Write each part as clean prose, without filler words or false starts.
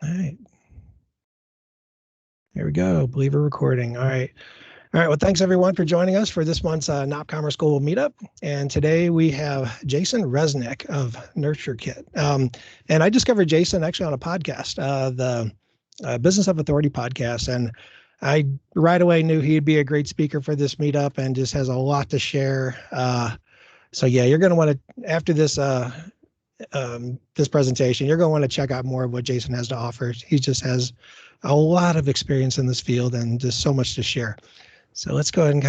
All right. There we go. Believe we're recording. All right. All right. Well, thanks everyone for joining us for this month's NOP Commerce School meetup. And today we have Jason Resnick of NurtureKit. And I discovered Jason actually on a podcast, the Business of Authority podcast. And I right away knew he'd be a great speaker for this meetup and just has a lot to share. So yeah, you're going to want to, after this this presentation, you're going to want to check out more of what Jason has to offer. He just has a lot of experience in this field and just so much to share. So let's go ahead and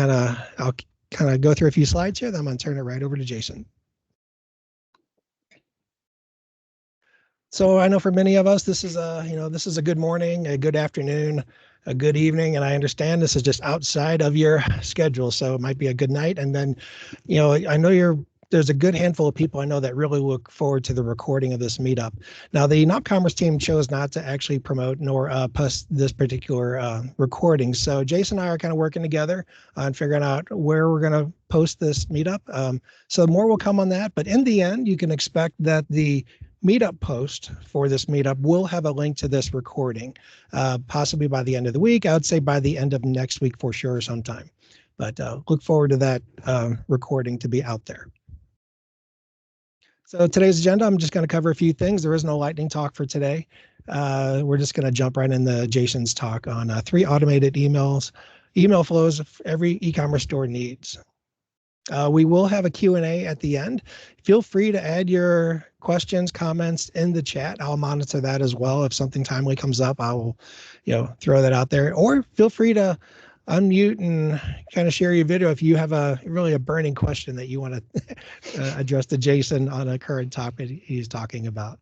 I'll kind of go through a few slides here. Then I'm going to turn it right over to Jason. So I know for many of us, this is a good morning, a good afternoon, a good evening, and I understand this is just outside of your schedule. So it might be a good night. And then, I know there's a good handful of people I know that really look forward to the recording of this meetup. Now, the NOP Commerce team chose not to actually promote nor post this particular recording. So Jason and I are kind of working together on figuring out where we're going to post this meetup. So more will come on that. But in the end, you can expect that the meetup post for this meetup will have a link to this recording, possibly by the end of the week. I would say by the end of next week for sure sometime. But look forward to that recording to be out there. So today's agenda, I'm just going to cover a few things. There is no lightning talk for today. We're just going to jump right into Jason's talk on 3 automated email flows every e-commerce store needs. We will have a Q&A at the end. Feel free to add your questions, comments in the chat. I'll monitor that as well. If something timely comes up, I will, throw that out there. Or feel free to unmute and kind of share your video if you have really a burning question that you want to address to Jason on a current topic he's talking about.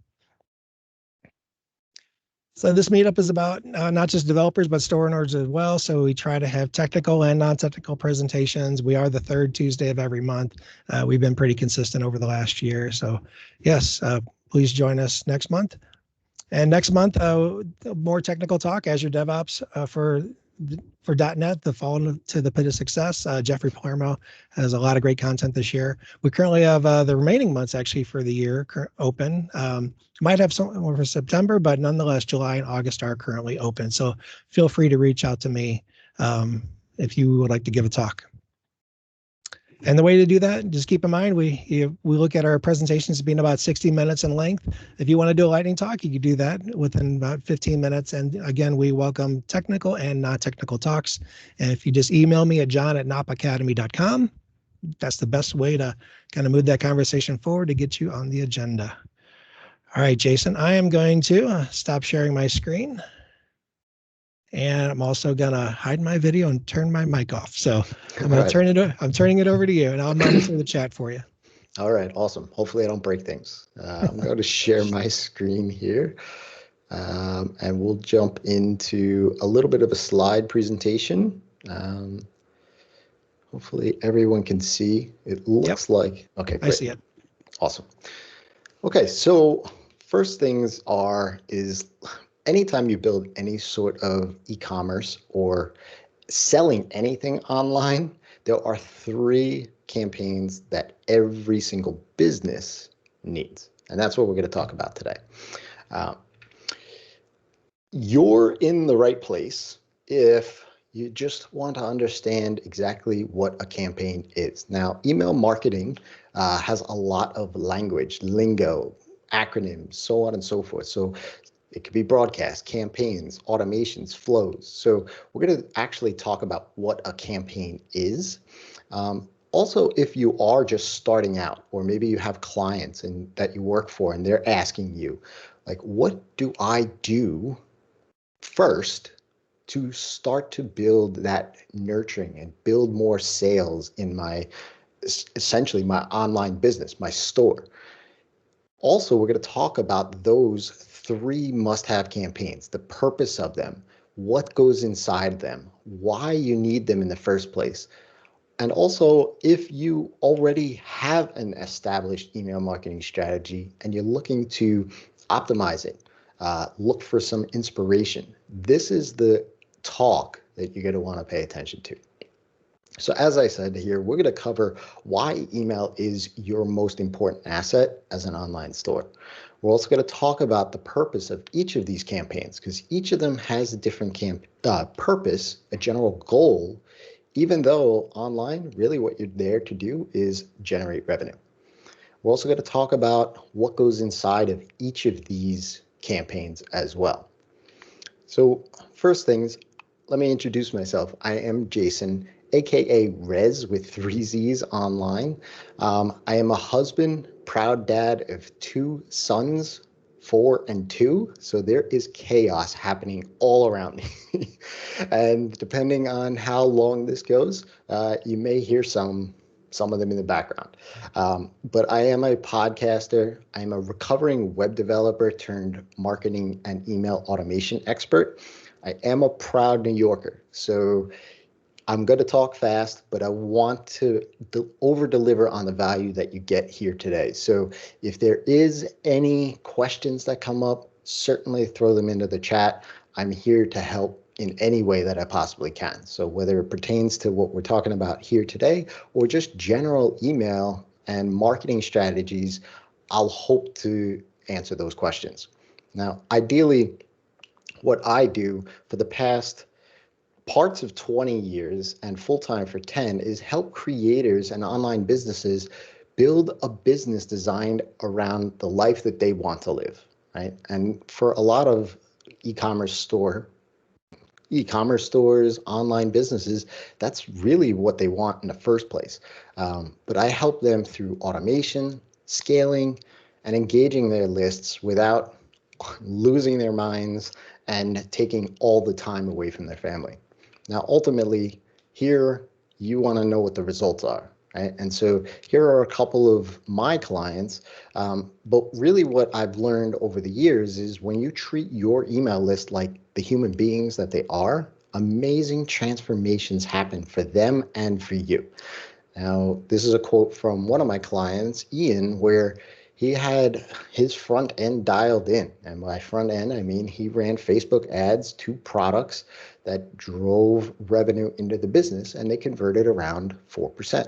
So this meetup is about not just developers, but store owners as well. So we try to have technical and non-technical presentations. We are the 3rd Tuesday of every month. We've been pretty consistent over the last year. So yes, please join us next month. And next month, more technical talk, Azure DevOps for .NET, the fall to the pit of success. Jeffrey Palermo has a lot of great content this year. We currently have the remaining months actually for the year open. Might have some more for September, but nonetheless, July and August are currently open. So feel free to reach out to me if you would like to give a talk. And the way to do that, just keep in mind, we look at our presentations as being about 60 minutes in length. If you want to do a lightning talk, you can do that within about 15 minutes. And again, we welcome technical and non-technical talks. And if you just email me at john@nopacademy.com, that's the best way to kind of move that conversation forward to get you on the agenda. All right, Jason, I am going to stop sharing my screen. And I'm also gonna hide my video and turn my mic off. So I'm gonna I'm turning it over to you, and I'll monitor the chat for you. All right, awesome. Hopefully I don't break things. I'm going to share my screen here, and we'll jump into a little bit of a slide presentation. Hopefully everyone can see. It looks like okay. Great. I see it. Awesome. Okay, so first things is anytime you build any sort of e-commerce or selling anything online, there are 3 campaigns that every single business needs. And that's what we're going to talk about today. You're in the right place if you just want to understand exactly what a campaign is. Now, email marketing has a lot of language, lingo, acronyms, so on and so forth. So it could be broadcast, campaigns, automations, flows. So we're going to actually talk about what a campaign is. Also, if you are just starting out, or maybe you have clients that you work for and they're asking you, like, what do I do first to start to build that nurturing and build more sales in essentially my online business, my store? Also, we're going to talk about those 3 must-have campaigns, the purpose of them, what goes inside them, why you need them in the first place. And also, if you already have an established email marketing strategy and you're looking to optimize it, look for some inspiration, this is the talk that you're going to want to pay attention to. So as I said here, we're going to cover why email is your most important asset as an online store. We're also going to talk about the purpose of each of these campaigns because each of them has a different purpose, a general goal, even though online, really what you're there to do is generate revenue. We're also going to talk about what goes inside of each of these campaigns as well. So first things, let me introduce myself. I am Jason, aka Rez with 3 Z's online. I am a husband, proud dad of 2 sons, 4 and 2. So there is chaos happening all around me. And depending on how long this goes, you may hear some of them in the background. But I am a podcaster. I'm a recovering web developer turned marketing and email automation expert. I am a proud New Yorker. So I'm going to talk fast, but I want to over deliver on the value that you get here today. So if there is any questions that come up, certainly throw them into the chat. I'm here to help in any way that I possibly can. So whether it pertains to what we're talking about here today or just general email and marketing strategies, I'll hope to answer those questions. Now, ideally, what I do for the past parts of 20 years and full-time for 10 is help creators and online businesses build a business designed around the life that they want to live, right? And for a lot of e-commerce stores, online businesses, that's really what they want in the first place. But I help them through automation, scaling, and engaging their lists without losing their minds and taking all the time away from their family. Now, ultimately, here you want to know what the results are, right? And so here are a couple of my clients. But really what I've learned over the years is when you treat your email list like the human beings that they are, amazing transformations happen for them and for you. Now, this is a quote from one of my clients, Ian, where he had his front end dialed in. And by front end, I mean he ran Facebook ads to products that drove revenue into the business, and they converted around 4%.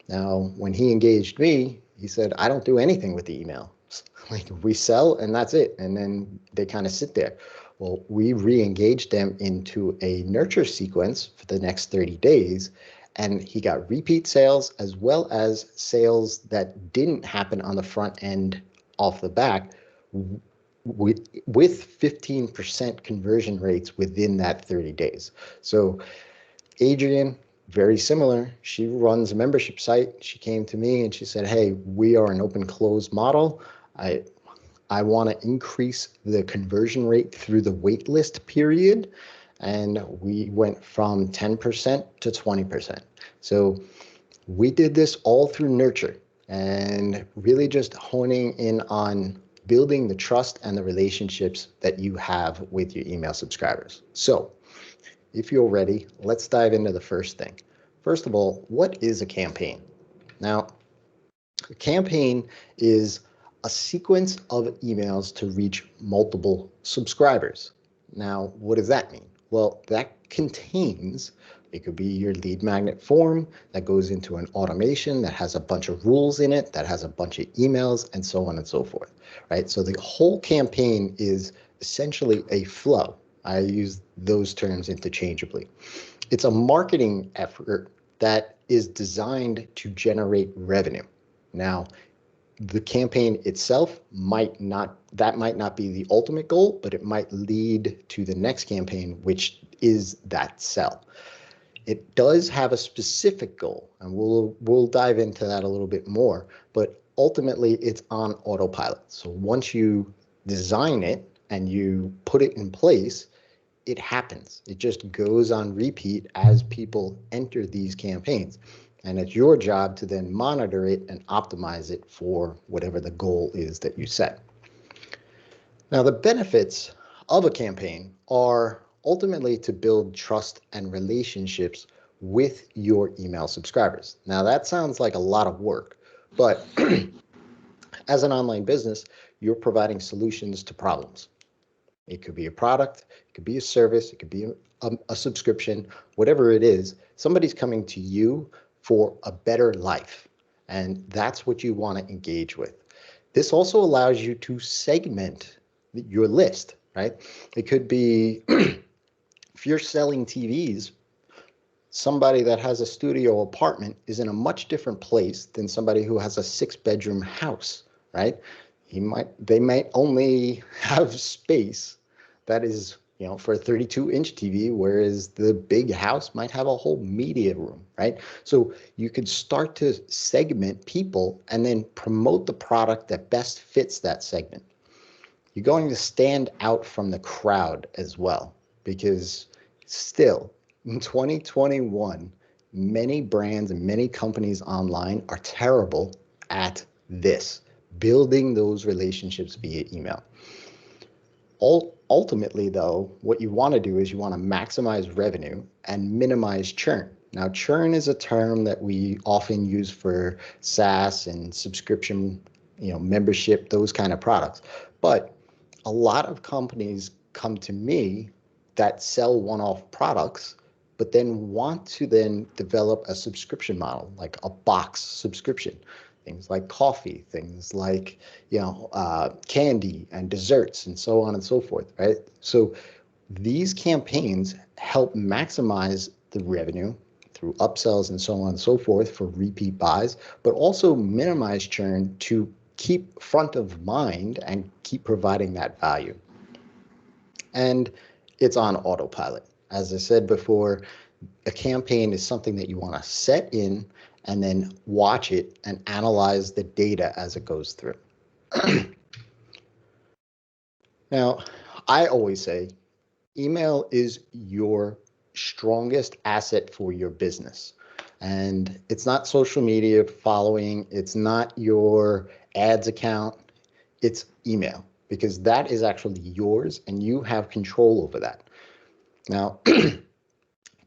Now, when he engaged me, he said, I don't do anything with the email. Like we sell and that's it. And then they kind of sit there. Well, we re-engaged them into a nurture sequence for the next 30 days. And he got repeat sales as well as sales that didn't happen on the front end off the back with 15% conversion rates within that 30 days. So Adrian, very similar. She runs a membership site. She came to me and she said, hey, we are an open close model. I want to increase the conversion rate through the waitlist period. And we went from 10% to 20%. So we did this all through Nurture and really just honing in on building the trust and the relationships that you have with your email subscribers. So if you're ready, let's dive into the first thing. First of all, what is a campaign? Now, a campaign is a sequence of emails to reach multiple subscribers. Now, what does that mean? Well, that contains, it could be your lead magnet form that goes into an automation that has a bunch of rules in it, that has a bunch of emails, and so on and so forth, right? So the whole campaign is essentially a flow. I use those terms interchangeably. It's a marketing effort that is designed to generate revenue. Now, the campaign itself might not be the ultimate goal, but it might lead to the next campaign, which is that sell. It does have a specific goal, and we'll dive into that a little bit more, but ultimately it's on autopilot. So once you design it and you put it in place, it happens. It just goes on repeat as people enter these campaigns. And it's your job to then monitor it and optimize it for whatever the goal is that you set. Now, the benefits of a campaign are ultimately to build trust and relationships with your email subscribers. Now, that sounds like a lot of work, but as an online business, you're providing solutions to problems. It could be a product, it could be a service, it could be a subscription, whatever it is. Somebody's coming to you for a better life. And that's what you want to engage with. This also allows you to segment your list, right? It could be if you're selling TVs, somebody that has a studio apartment is in a much different place than somebody who has a 6-bedroom house, right? They might only have space that is, for a 32-inch TV, whereas the big house might have a whole media room, right? So you could start to segment people and then promote the product that best fits that segment. You're going to stand out from the crowd as well, because still in 2021, many brands and many companies online are terrible at this, building those relationships via email. Ultimately, though, what you want to do is you want to maximize revenue and minimize churn. Now, churn is a term that we often use for SaaS and subscription, membership, those kind of products. But a lot of companies come to me that sell one-off products, but then want to then develop a subscription model, like a box subscription. Things like coffee, things like candy and desserts and so on and so forth, right? So these campaigns help maximize the revenue through upsells and so on and so forth for repeat buys, but also minimize churn to keep front of mind and keep providing that value. And it's on autopilot. As I said before, a campaign is something that you want to set in and then watch it and analyze the data as it goes through. Now, I always say email is your strongest asset for your business. And it's not social media following, it's not your ads account, it's email, because that is actually yours and you have control over that. Now,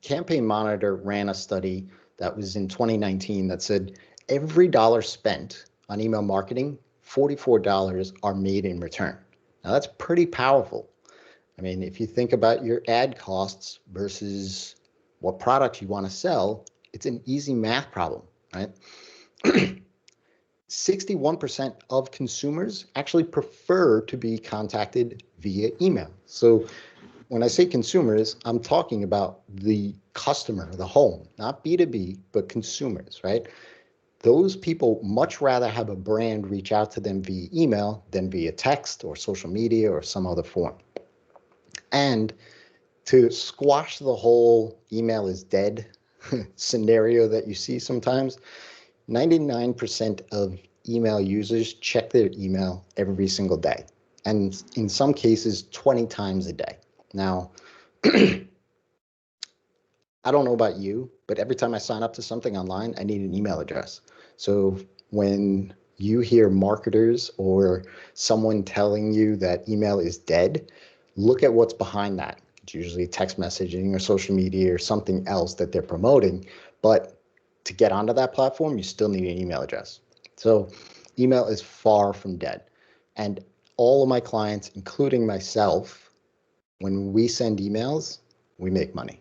Campaign Monitor ran a study that was in 2019 that said every dollar spent on email marketing, $44 are made in return. Now that's pretty powerful. I mean, if you think about your ad costs versus what products you want to sell, it's an easy math problem, right? 61% of consumers actually prefer to be contacted via email. So when I say consumers, I'm talking about the customer, the home, not B2B, but consumers, right? Those people much rather have a brand reach out to them via email than via text or social media or some other form. And to squash the whole email is dead scenario that you see sometimes, 99% of email users check their email every single day, and in some cases 20 times a day. Now, I don't know about you, but every time I sign up to something online, I need an email address. So when you hear marketers or someone telling you that email is dead, look at what's behind that. It's usually text messaging or social media or something else that they're promoting. But to get onto that platform, you still need an email address. So email is far from dead. And all of my clients, including myself, when we send emails, we make money.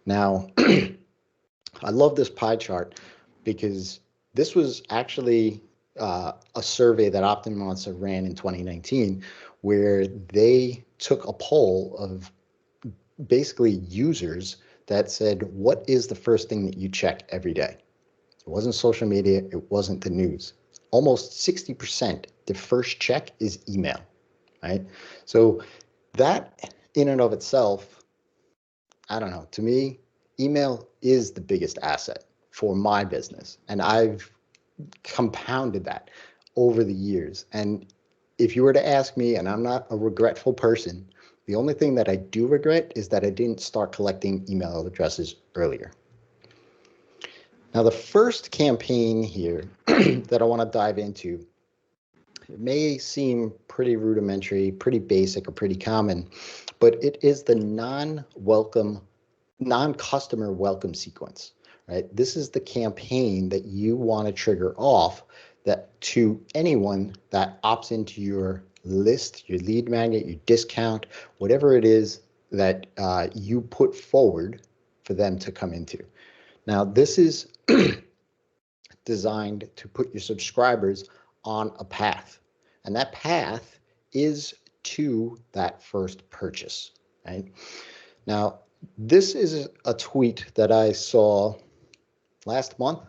Now, I love this pie chart because this was actually a survey that Optimonster ran in 2019, where they took a poll of basically users that said, what is the first thing that you check every day? It wasn't social media, it wasn't the news. Almost 60%, the first check is email, right? So that in and of itself, I don't know, to me, email is the biggest asset for my business. And I've compounded that over the years. And if you were to ask me, and I'm not a regretful person, the only thing that I do regret is that I didn't start collecting email addresses earlier. Now, the first campaign here that I want to dive into, it may seem pretty rudimentary, pretty basic, or pretty common, but it is the non-customer welcome sequence, right? This is the campaign that you want to trigger off that to anyone that opts into your list, your lead magnet, your discount, whatever it is that you put forward for them to come into. Now, this is designed to put your subscribers on a path, and that path is to that first purchase, right? Now, this is a tweet that I saw last month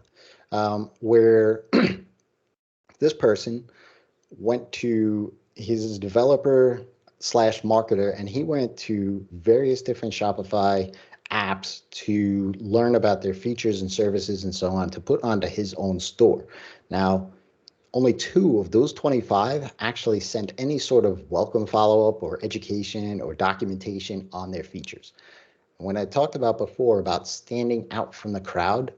where this person went to, he's a developer slash marketer, and he went to various different Shopify apps to learn about their features and services and so on to put onto his own store. Now, only 2 of those 25 actually sent any sort of welcome follow-up or education or documentation on their features. When I talked about before about standing out from the crowd,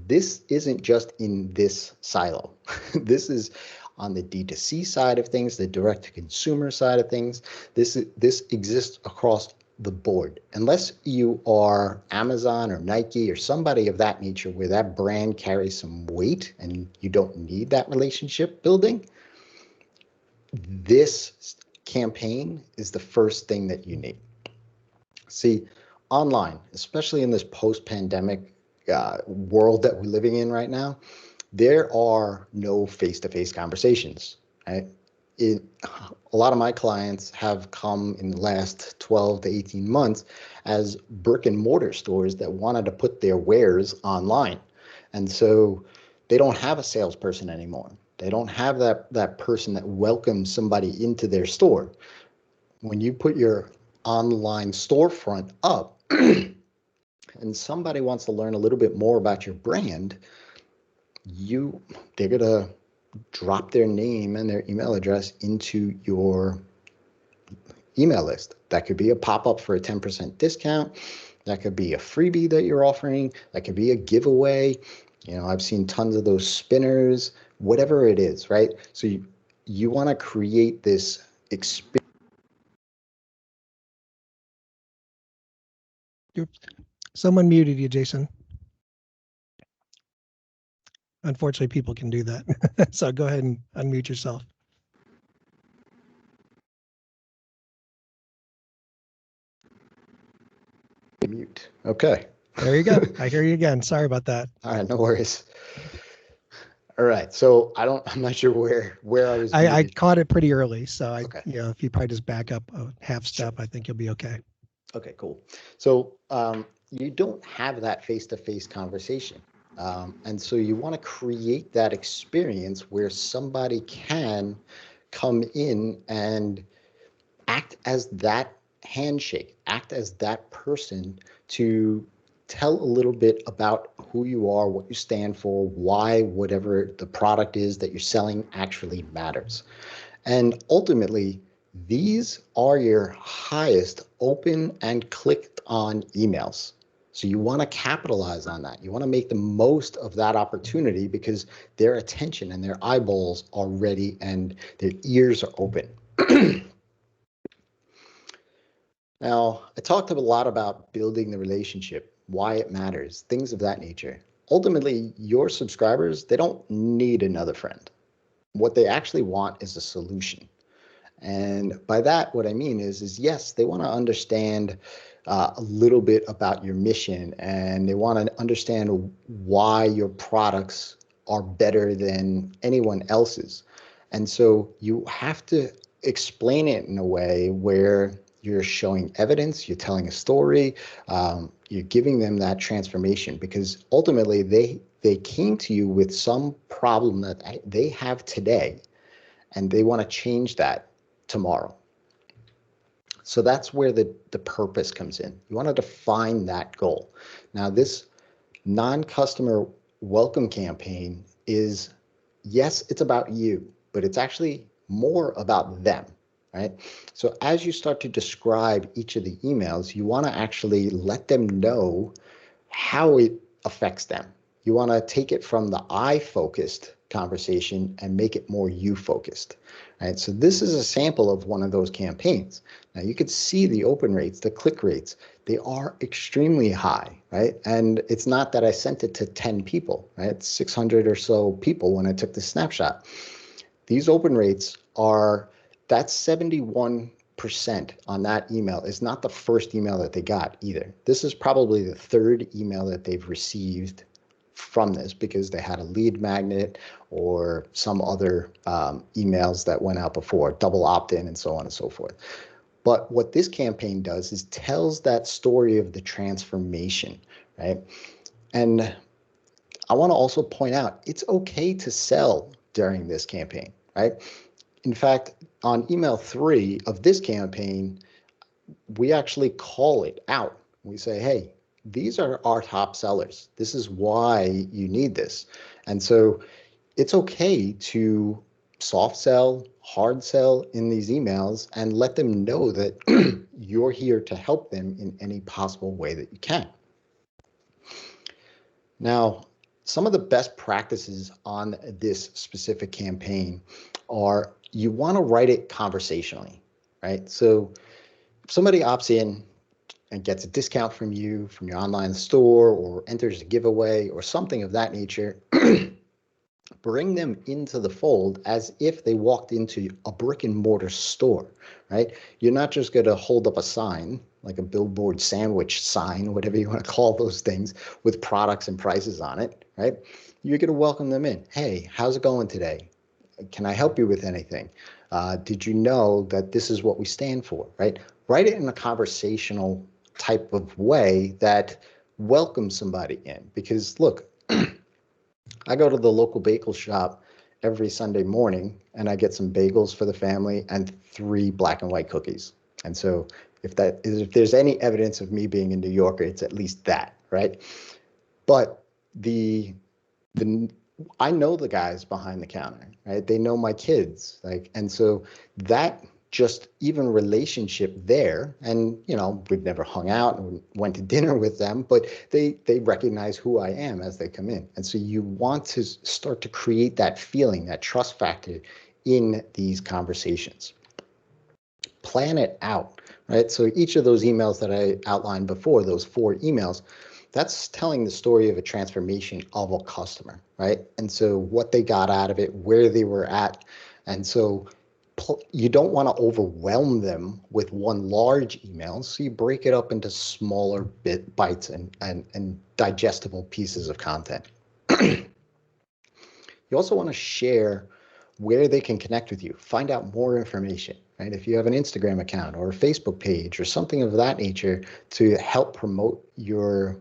this isn't just in this silo. This is on the D2C side of things, the direct-to-consumer side of things. This exists across the board. Unless you are Amazon or Nike or somebody of that nature where that brand carries some weight and you don't need that relationship building, this campaign is the first thing that you need. See, online, especially in this post-pandemic world that we're living in right now, there are no face-to-face conversations. Right? A lot of my clients have come in the last 12 to 18 months as brick and mortar stores that wanted to put their wares online. And so they don't have a salesperson anymore. They don't have that person that welcomes somebody into their store. When you put your online storefront up and somebody wants to learn a little bit more about your brand, they're gonna drop their name and their email address into your email list. That could be a pop-up for a 10% discount. That could be a freebie that you're offering. That could be a giveaway. You know, I've seen tons of those spinners, whatever it is, right? So you want to create this experience. Someone muted you, Jason. Unfortunately, people can do that. So go ahead and unmute yourself. Mute. Okay. There you go. I hear you again. Sorry about that. All right, no worries. All right, so I'm not sure where I was. I caught it pretty early, so Okay. if you probably just back up a half step, I think you'll be okay. Okay, cool. So you don't have that face-to-face conversation. And so you want to create that experience where somebody can come in and act as that handshake, act as that person to tell a little bit about who you are, what you stand for, why whatever the product is that you're selling actually matters. And ultimately, these are your highest open and clicked on emails. So you want to capitalize on that. You want to make the most of that opportunity because their attention and their eyeballs are ready and their ears are open. Now, I talked a lot about building the relationship, why it matters, things of that nature. Ultimately, your subscribers, they don't need another friend. What they actually want is a solution. And by that, what I mean is yes, they want to understand a little bit about your mission, and they want to understand why your products are better than anyone else's. And so you have to explain it in a way where you're showing evidence, you're telling a story, you're giving them that transformation, because ultimately they came to you with some problem that they have today, and they want to change that tomorrow. So that's where the purpose comes in. You want to define that goal. Now, this non-customer welcome campaign is, yes, it's about you, but it's actually more about them, right? So as you start to describe each of the emails, you want to actually let them know how it affects them. You want to take it from the I-focused conversation and make it more you-focused. Right? So this is a sample of one of those campaigns. Now you could see the open rates, the click rates, they are extremely high, right? And it's not that I sent it to 10 people, right? It's 600 or so people when I took the snapshot. These open rates are that 71% on that email is not the first email that they got either. This is probably the third email that they've received from this because they had a lead magnet or some other emails that went out before, double opt-in and so on and so forth. But what this campaign does is tells that story of the transformation, right? And I want to also point out, it's okay to sell during this campaign, right? In fact, on email 3 of this campaign, we actually call it out. We say, hey, these are our top sellers. This is why you need this. And so it's okay to soft sell, hard sell in these emails and let them know that you're here to help them in any possible way that you can. Now, some of the best practices on this specific campaign are you want to write it conversationally, right? So if somebody opts in and gets a discount from you, from your online store, or enters a giveaway or something of that nature, bring them into the fold as if they walked into a brick and mortar store, right? You're not just going to hold up a sign, like a billboard sandwich sign, whatever you want to call those things, with products and prices on it, right? You're going to welcome them in. Hey, how's it going today? Can I help you with anything? Did you know that this is what we stand for, right? Write it in a conversational type of way that welcomes somebody in. Because look, I go to the local bagel shop every Sunday morning and I get some bagels for the family and 3 black and white cookies. And so if there's any evidence of me being a New Yorker, it's at least that, right? But the I know the guys behind the counter, right? They know my kids, like, and so that just even relationship there, and we've never hung out and went to dinner with them, but they recognize who I am as they come in. And so you want to start to create that feeling, that trust factor in these conversations. Plan it out, right? So each of those emails that I outlined before, those 4 emails, that's telling the story of a transformation of a customer, right? And so what they got out of it, where they were at. And so you don't want to overwhelm them with one large email. So you break it up into smaller bites and digestible pieces of content. You also want to share where they can connect with you, find out more information, right? If you have an Instagram account or a Facebook page or something of that nature to help promote your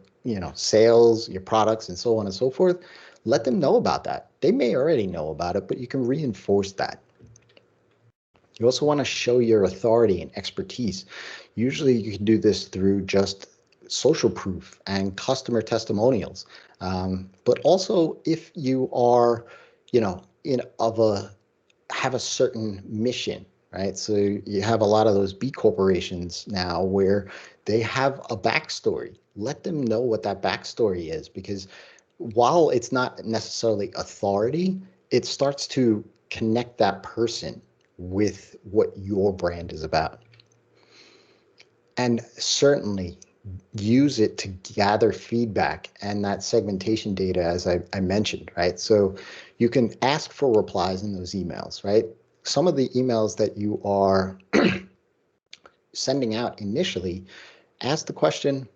sales, your products, and so on and so forth, let them know about that. They may already know about it, but you can reinforce that. You also want to show your authority and expertise. Usually you can do this through just social proof and customer testimonials. But also if you are, have a certain mission, right? So you have a lot of those B corporations now where they have a backstory. Let them know what that backstory is, because while it's not necessarily authority, it starts to connect that person with what your brand is about. And certainly use it to gather feedback and that segmentation data, as I mentioned, right? So you can ask for replies in those emails, right? Some of the emails that you are sending out initially, ask the question,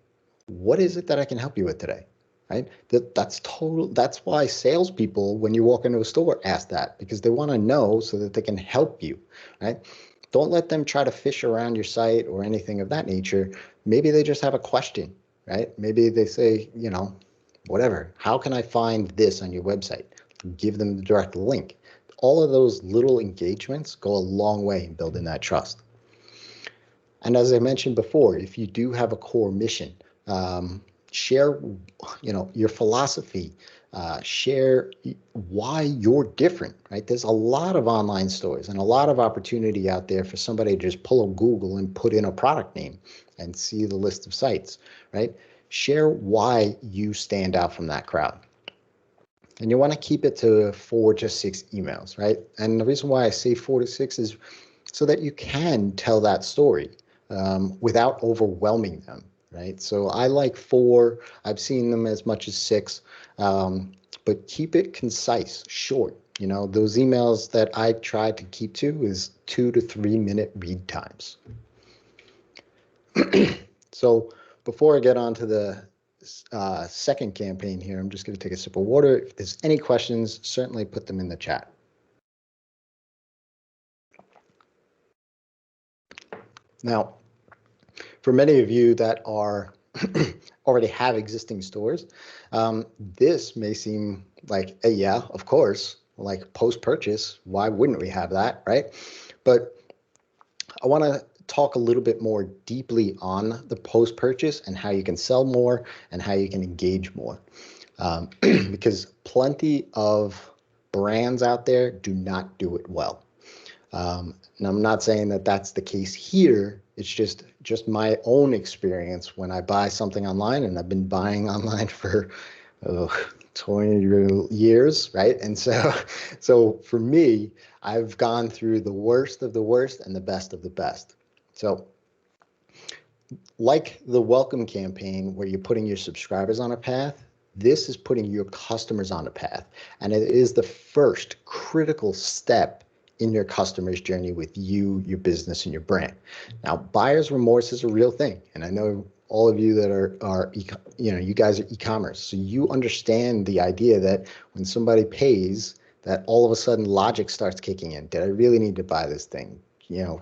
what is it that I can help you with today? Right? That's why salespeople, when you walk into a store, ask that, because they want to know so that they can help you, right? Don't let them try to fish around your site or anything of that nature. Maybe they just have a question, right? Maybe they say, whatever, how can I find this on your website? Give them the direct link. All of those little engagements go a long way in building that trust. And as I mentioned before, if you do have a core mission, share, your philosophy, share why you're different, right? There's a lot of online stores and a lot of opportunity out there for somebody to just pull up Google and put in a product name and see the list of sites, right? Share why you stand out from that crowd. And you want to keep it to 4 to 6 emails, right? And the reason why I say 4 to 6 is so that you can tell that story without overwhelming them, right? So I like 4. I've seen them as much as 6, but keep it concise, short, You know, those emails that I try to keep to is 2 to 3 minute read times. So before I get on to the second campaign here, I'm just going to take a sip of water. If there's any questions, certainly put them in the chat. Now, for many of you that are already have existing stores, this may seem like, hey, yeah, of course, like post-purchase, why wouldn't we have that, right? But I want to talk a little bit more deeply on the post-purchase and how you can sell more and how you can engage more. Because plenty of brands out there do not do it well. And I'm not saying that that's the case here. It's just my own experience when I buy something online, and I've been buying online for 20 years, right? And so for me, I've gone through the worst of the worst and the best of the best. So like the welcome campaign where you're putting your subscribers on a path, this is putting your customers on a path. And it is the first critical step in your customer's journey with you, your business, and your brand. Now, buyer's remorse is a real thing. And I know all of you that are you guys are e-commerce. So you understand the idea that when somebody pays, that all of a sudden logic starts kicking in. Did I really need to buy this thing? You know,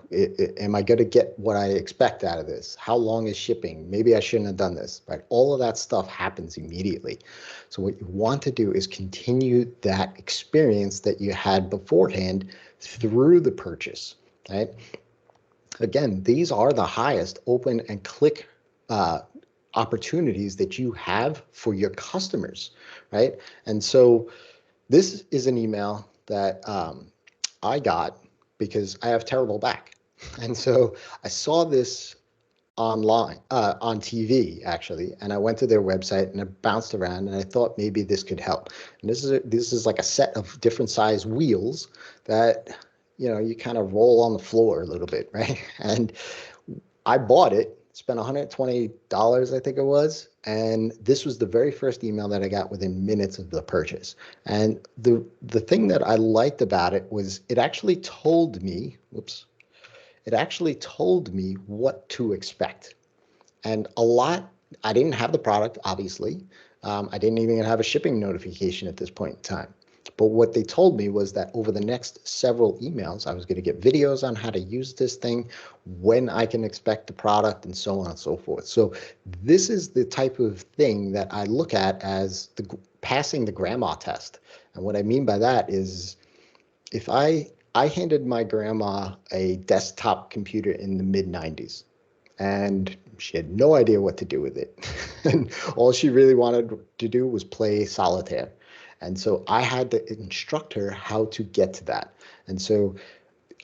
am I going to get what I expect out of this? How long is shipping? Maybe I shouldn't have done this, right? All of that stuff happens immediately. So what you want to do is continue that experience that you had beforehand through the purchase, right? Again, these are the highest open and click opportunities that you have for your customers, right? And so this is an email that I got because I have terrible back. And so I saw this online, on TV actually, and I went to their website and I bounced around and I thought maybe this could help. And this is like a set of different size wheels that, you know, you kind of roll on the floor a little bit, right? And I bought it, spent $120, I think it was, and this was the very first email that I got within minutes of the purchase. And the thing that I liked about it was it actually told me, it actually told me what to expect. And a lot, I didn't have the product, obviously. I didn't even have a shipping notification at this point in time. But what they told me was that over the next several emails, I was going to get videos on how to use this thing, when I can expect the product, and so on and so forth. So this is the type of thing that I look at as passing the grandma test. And what I mean by that is if I handed my grandma a desktop computer in the mid-90s, and she had no idea what to do with it. And all she really wanted to do was play solitaire. And so I had to instruct her how to get to that. And so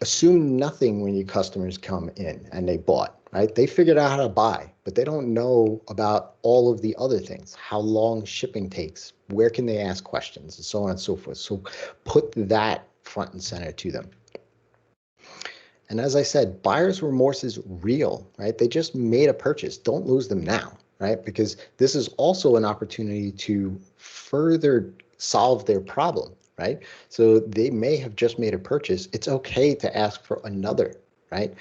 assume nothing when your customers come in and they bought, right? They figured out how to buy, but they don't know about all of the other things, how long shipping takes, where can they ask questions, and so on and so forth. So put that front and center to them. And as I said, buyer's remorse is real, right? They just made a purchase. Don't lose them now, right? Because this is also an opportunity to further solve their problem, right? So they may have just made a purchase. It's okay to ask for another, right?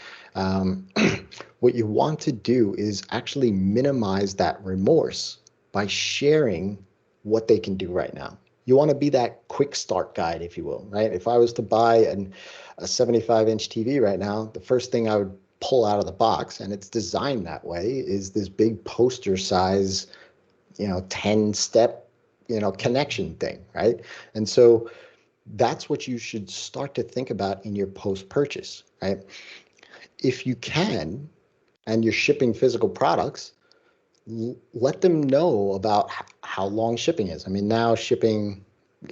What you want to do is actually minimize that remorse by sharing what they can do right now. You want to be that quick start guide, if you will, right? If I was to buy a 75-inch TV right now, the first thing I would pull out of the box, and it's designed that way, is this big poster size, 10-step, connection thing, right? And so that's what you should start to think about in your post-purchase, right? If you can, and you're shipping physical products, let them know about how long shipping is. I mean, now shipping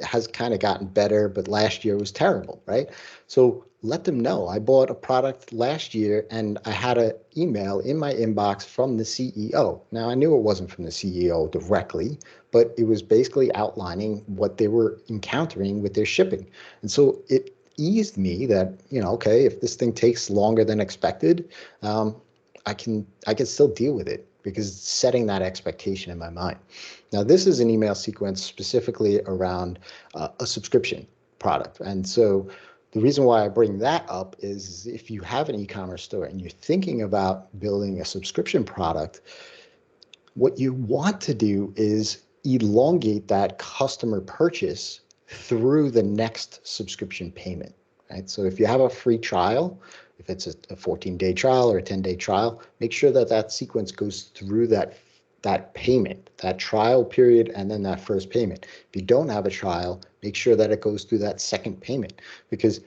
has kind of gotten better, but last year was terrible, right? So let them know. I bought a product last year and I had an email in my inbox from the CEO. Now, I knew it wasn't from the CEO directly, but it was basically outlining what they were encountering with their shipping. And so it eased me that, okay, if this thing takes longer than expected, I can still deal with it, because it's setting that expectation in my mind. Now, this is an email sequence specifically around a subscription. product. And so the reason why I bring that up is if you have an e-commerce store and you're thinking about building a subscription product, what you want to do is elongate that customer purchase through the next subscription payment, right? So if you have a free trial, if it's a 14-day trial or a 10-day trial, make sure that that sequence goes through that payment, that trial period, and then that first payment. If you don't have a trial, make sure that it goes through that second payment, because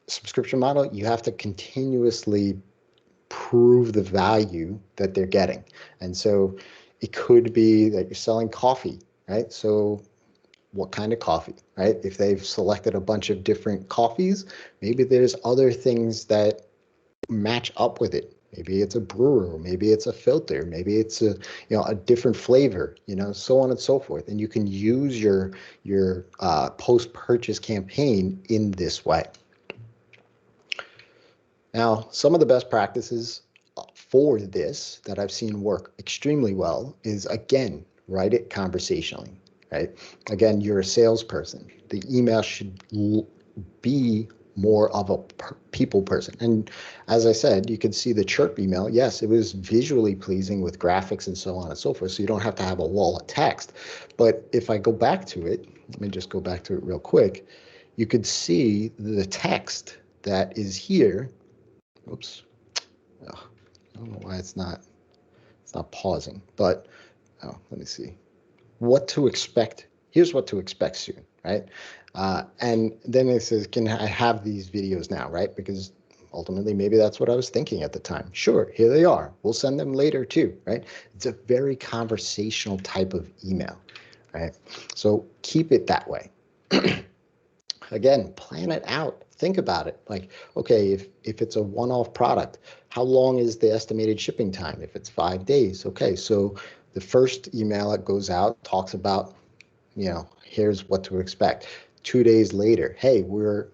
subscription model, you have to continuously prove the value that they're getting. And so it could be that you're selling coffee, right? So what kind of coffee, right? If they've selected a bunch of different coffees, maybe there's other things that match up with it. Maybe it's a brewer, maybe it's a filter, maybe it's a different flavor, so on and so forth. And you can use your post-purchase campaign in this way. Now, some of the best practices for this that I've seen work extremely well is, again, write it conversationally, right? Again, you're a salesperson. The email should be more of a people person. And as I said, you can see the chirp email. Yes, it was visually pleasing with graphics and so on and so forth. So you don't have to have a wall of text. But if I go back to it, let me just go back to it real quick. You could see the text that is here. Oops. Oh, I don't know why it's not pausing, but let me see. What to expect. Here's what to expect soon, right? And then it says, can I have these videos now, right? Because ultimately, maybe that's what I was thinking at the time. Sure, here they are. We'll send them later too, right? It's a very conversational type of email, right? So keep it that way. Again, plan it out. Think about it. Like, okay, if it's a one-off product, how long is the estimated shipping time? If it's 5 days, okay. So the first email that goes out talks about, here's what to expect. 2 days later, hey, we're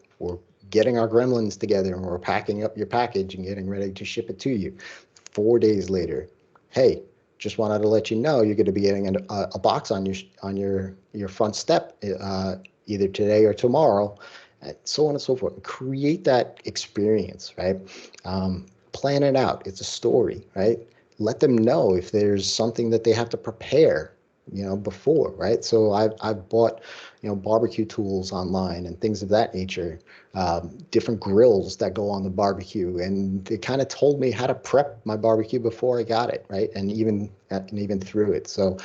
getting our gremlins together and we're packing up your package and getting ready to ship it to you. 4 days later, hey, just wanted to let you know you're going to be getting a box on your front step either today or tomorrow, and so on and so forth. Create that experience, right? Plan it out. It's a story, right? Let them know if there's something that they have to prepare, before, right? So I've bought, barbecue tools online and things of that nature, different grills that go on the barbecue, and they kind of told me how to prep my barbecue before I got it, right? And even through it. So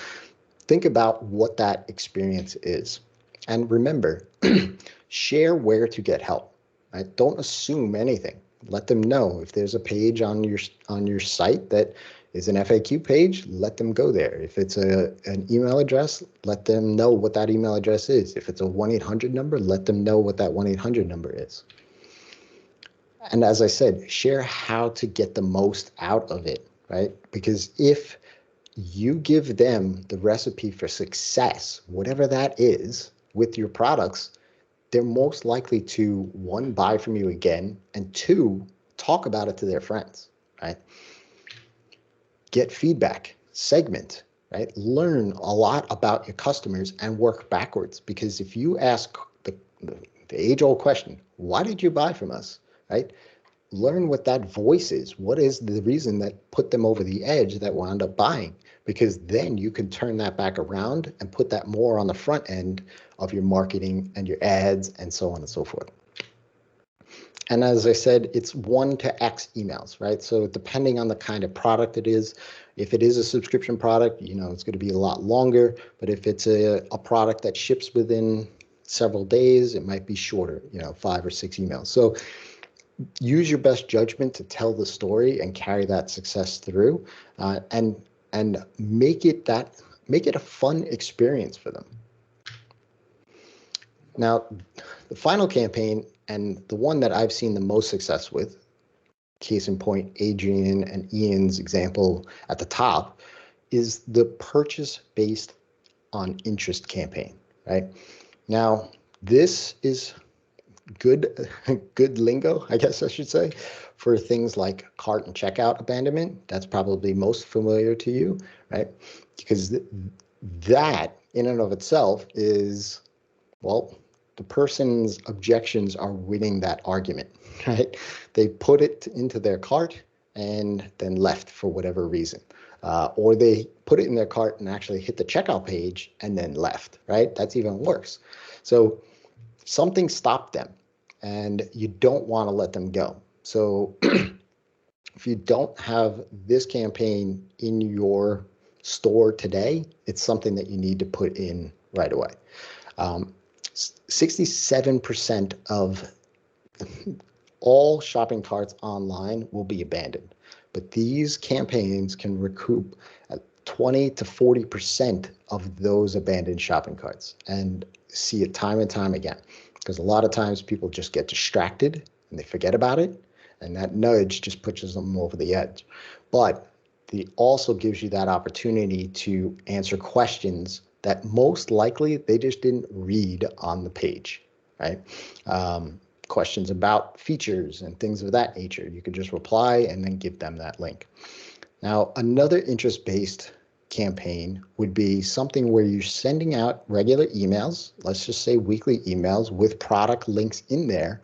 think about what that experience is. And remember, share where to get help, right? Don't assume anything. Let them know if there's a page on your site that is an FAQ page, let them go there. If it's an email address, let them know what that email address is. If it's a 1-800 number, let them know what that 1-800 number is. And as I said, share how to get the most out of it, right? Because if you give them the recipe for success, whatever that is, with your products, they're most likely to, one, buy from you again, and two, talk about it to their friends, right? Get feedback, segment, right? Learn a lot about your customers and work backwards, because if you ask the age-old question, why did you buy from us, right? Learn what that voice is. What is the reason that put them over the edge that wound up buying? Because then you can turn that back around and put that more on the front end of your marketing and your ads and so on and so forth. And as I said, it's 1 to X emails, right? So depending on the kind of product it is, if it is a subscription product, it's going to be a lot longer. But if it's a product that ships within several days, it might be shorter, 5 or 6 emails. So use your best judgment to tell the story and carry that success through, and make it a fun experience for them. Now, the final campaign, and the one that I've seen the most success with, case in point, Adrian and Ian's example at the top, is the purchase based on interest campaign, right? Now, this is good lingo, I guess I should say, for things like cart and checkout abandonment. That's probably most familiar to you, right? Because that in and of itself is, well, the person's objections are winning that argument, right? They put it into their cart and then left for whatever reason. Or they put it in their cart and actually hit the checkout page and then left, right? That's even worse. So something stopped them and you don't want to let them go. So if you don't have this campaign in your store today, it's something that you need to put in right away. 67% of all shopping carts online will be abandoned, but these campaigns can recoup 20 to 40% of those abandoned shopping carts, and see it time and time again, because a lot of times people just get distracted and they forget about it, and that nudge just pushes them over the edge. But it also gives you that opportunity to answer questions that most likely they just didn't read on the page, right? Questions about features and things of that nature. You could just reply and then give them that link. Now, another interest-based campaign would be something where you're sending out regular emails, let's just say weekly emails with product links in there,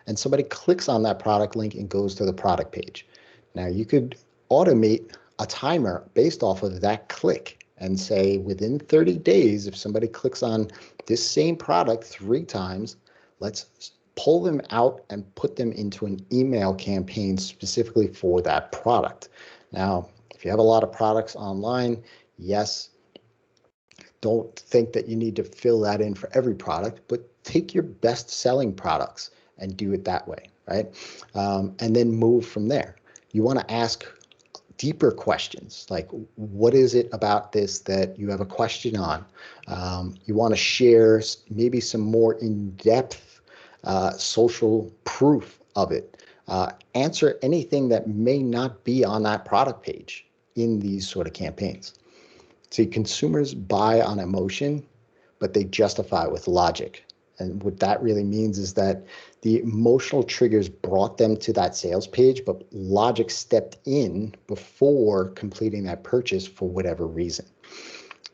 and somebody clicks on that product link and goes to the product page. Now, you could automate a timer based off of that click and say within 30 days, if somebody clicks on this same product 3 times, let's pull them out and put them into an email campaign specifically for that product. Now, if you have a lot of products online, yes, don't think that you need to fill that in for every product, but take your best selling products and do it that way, right? And then move from there. You want to ask deeper questions, like what is it about this that you have a question on? You want to share maybe some more in-depth social proof of it. Answer anything that may not be on that product page in these sort of campaigns. See, consumers buy on emotion, but they justify with logic. And what that really means is that the emotional triggers brought them to that sales page, but logic stepped in before completing that purchase for whatever reason.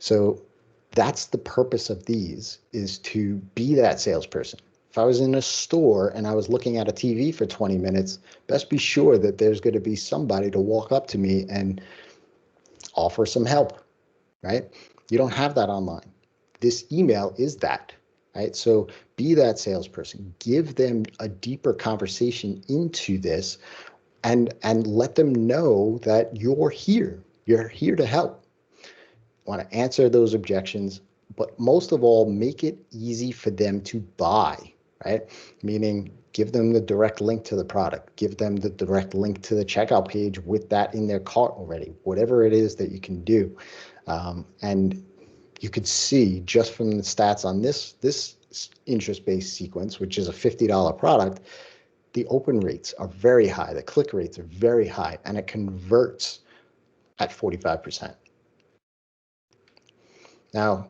So that's the purpose of these, is to be that salesperson. If I was in a store and I was looking at a TV for 20 minutes, best be sure that there's going to be somebody to walk up to me and offer some help, right? You don't have that online. This email is that, right? So be that salesperson. Give them a deeper conversation into this and let them know that you're here. You're here to help. Want to answer those objections, but most of all, make it easy for them to buy, right? Meaning give them the direct link to the product, give them the direct link to the checkout page with that in their cart already, whatever it is that you can do. And you could see just from the stats on this interest-based sequence, which is a $50 product, the open rates are very high, the click rates are very high, and it converts at 45%. Now,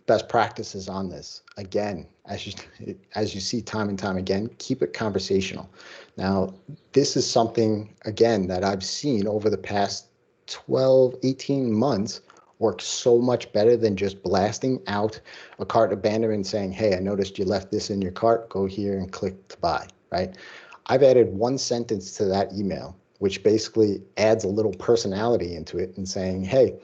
best practices on this, again, as you see time and time again, keep it conversational. Now, this is something, again, that I've seen over the past 12, 18 months work so much better than just blasting out a cart abandonment saying, hey, I noticed you left this in your cart, go here and click to buy, right? I've added one sentence to that email, which basically adds a little personality into it and saying, hey,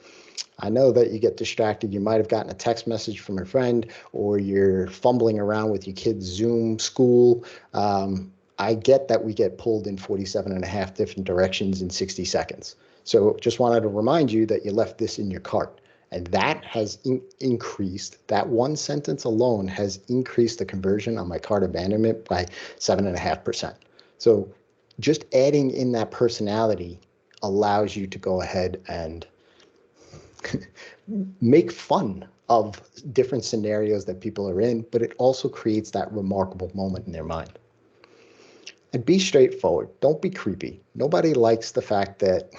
I know that you get distracted. You might have gotten a text message from a friend, or you're fumbling around with your kid's Zoom school. I get that we get pulled in 47 and a half different directions in 60 seconds. So just wanted to remind you that you left this in your cart. And that has increased, that one sentence alone has increased the conversion on my cart abandonment by 7.5%. So just adding in that personality allows you to go ahead and make fun of different scenarios that people are in, but it also creates that remarkable moment in their mind. And be straightforward. Don't be creepy. Nobody likes the fact that,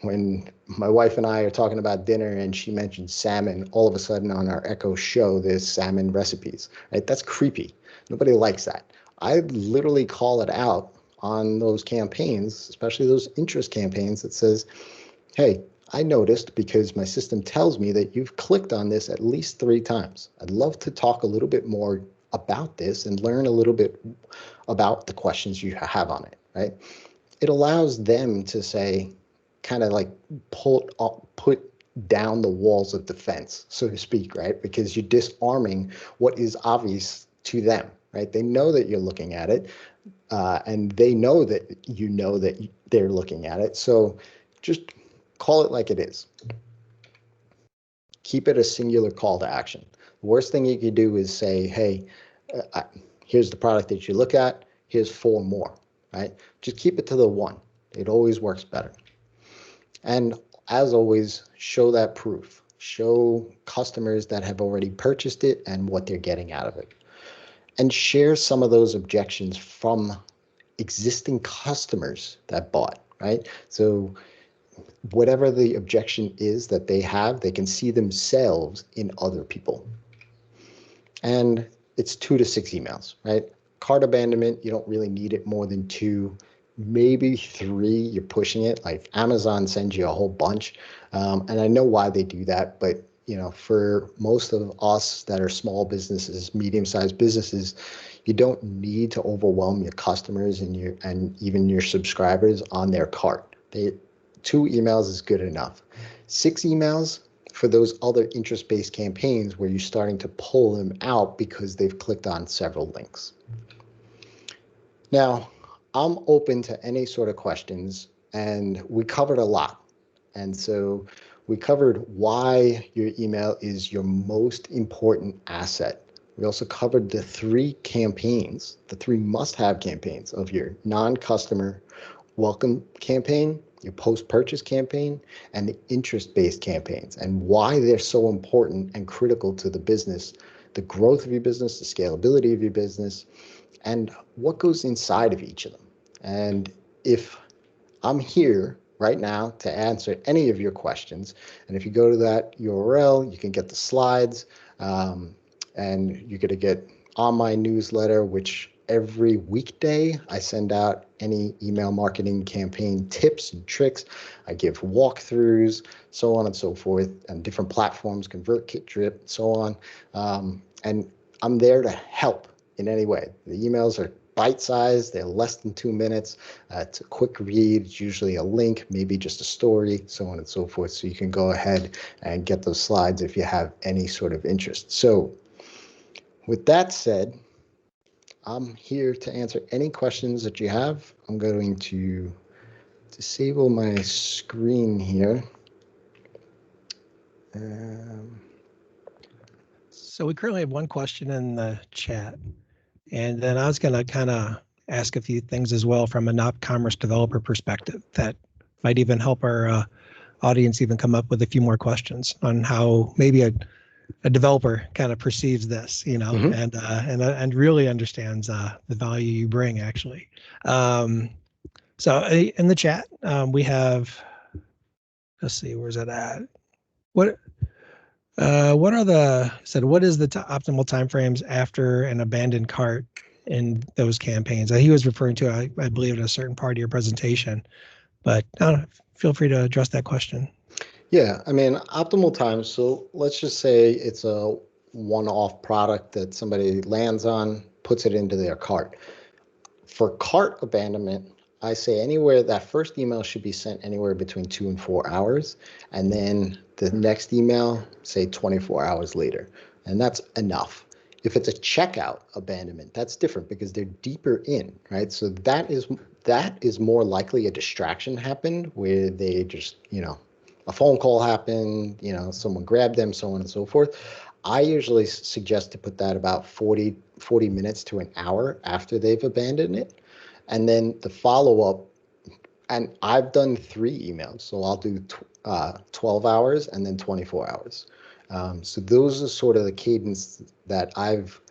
when my wife and I are talking about dinner and she mentions salmon, all of a sudden on our Echo show, there's salmon recipes, right? That's creepy. Nobody likes that. I literally call it out on those campaigns, especially those interest campaigns that says, hey, I noticed because my system tells me that you've clicked on this at least 3 times. I'd love to talk a little bit more about this and learn a little bit about the questions you have on it, right? It allows them to say, kind of like put down the walls of defense, so to speak, right? Because you're disarming what is obvious to them, right? They know that you're looking at it, and they know that they're looking at it. So just call it like it is. Keep it a singular call to action. The worst thing you could do is say, hey, here's the product that you look at, here's 4 more, right? Just keep it to the one. It always works better. And as always, show that proof. Show customers that have already purchased it and what they're getting out of it. And share some of those objections from existing customers that bought, right? So whatever the objection is that they have, they can see themselves in other people. And it's 2 to 6 emails, right? Cart abandonment, you don't really need it more than 2, maybe 3. You're pushing it. Like Amazon sends you a whole bunch, and I know why they do that, but for most of us that are small businesses, medium-sized businesses, you don't need to overwhelm your customers and even your subscribers on their cart. 2 emails is good enough. 6 emails for those other interest-based campaigns where you're starting to pull them out because they've clicked on several links. Now, I'm open to any sort of questions, and we covered a lot. And so we covered why your email is your most important asset. We also covered the 3 campaigns, the 3 must-have campaigns of your non-customer welcome campaign, your post-purchase campaign, and the interest-based campaigns, and why they're so important and critical to the business, the growth of your business, the scalability of your business, and what goes inside of each of them. And if I'm here right now to answer any of your questions, and if you go to that URL, you can get the slides, and you're going to get on my newsletter, which every weekday I send out any email marketing campaign tips and tricks. I give walkthroughs, so on and so forth, and different platforms, ConvertKit, Drip, so on. And I'm there to help in any way. The emails are bite-sized, they're less than 2 minutes. It's a quick read, it's usually a link, maybe just a story, so on and so forth. So you can go ahead and get those slides if you have any sort of interest. So with that said, I'm here to answer any questions that you have. I'm going to disable my screen here. So we currently have one question in the chat, and then I was going to kind of ask a few things as well from a non-commerce developer perspective that might even help our audience even come up with a few more questions on how maybe a developer kind of perceives this, and really understands the value you bring actually. So in the chat, we have, let's see, where's it at? What are what is the optimal timeframes after an abandoned cart in those campaigns? He was referring to, I believe, at a certain part of your presentation, but feel free to address that question. Yeah, I mean, optimal time. So let's just say it's a one-off product that somebody lands on, puts it into their cart. For cart abandonment, I say anywhere, that first email should be sent anywhere between 2 and 4 hours. And then the next email, say 24 hours later. And that's enough. If it's a checkout abandonment, that's different because they're deeper in, right? So that is more likely a distraction happened where they just, a phone call happened, someone grabbed them, so on and so forth. I usually suggest to put that about 40 minutes to an hour after they've abandoned it. And then the follow-up, and I've done 3 emails, so I'll do 12 hours and then 24 hours. So those are sort of the cadence that I've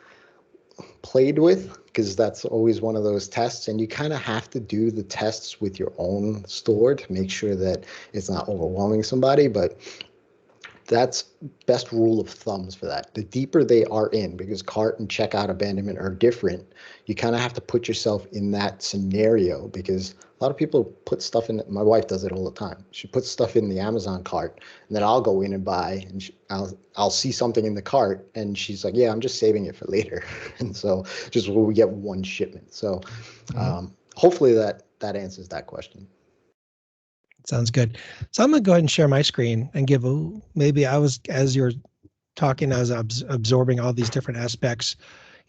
played with, because that's always one of those tests, and you kind of have to do the tests with your own store to make sure that it's not overwhelming somebody. But that's best rule of thumbs for that. The deeper they are in, because cart and checkout abandonment are different, you kind of have to put yourself in that scenario, because a lot of people put stuff in. My wife does it all the time. She puts stuff in the Amazon cart, and then I'll go in and buy, and I'll see something in the cart, and she's like, "Yeah, I'm just saving it for later." And so just when we get one shipment. So hopefully that answers that question. Sounds good. So I'm going to go ahead and share my screen and give maybe as you're talking, I was absorbing all these different aspects,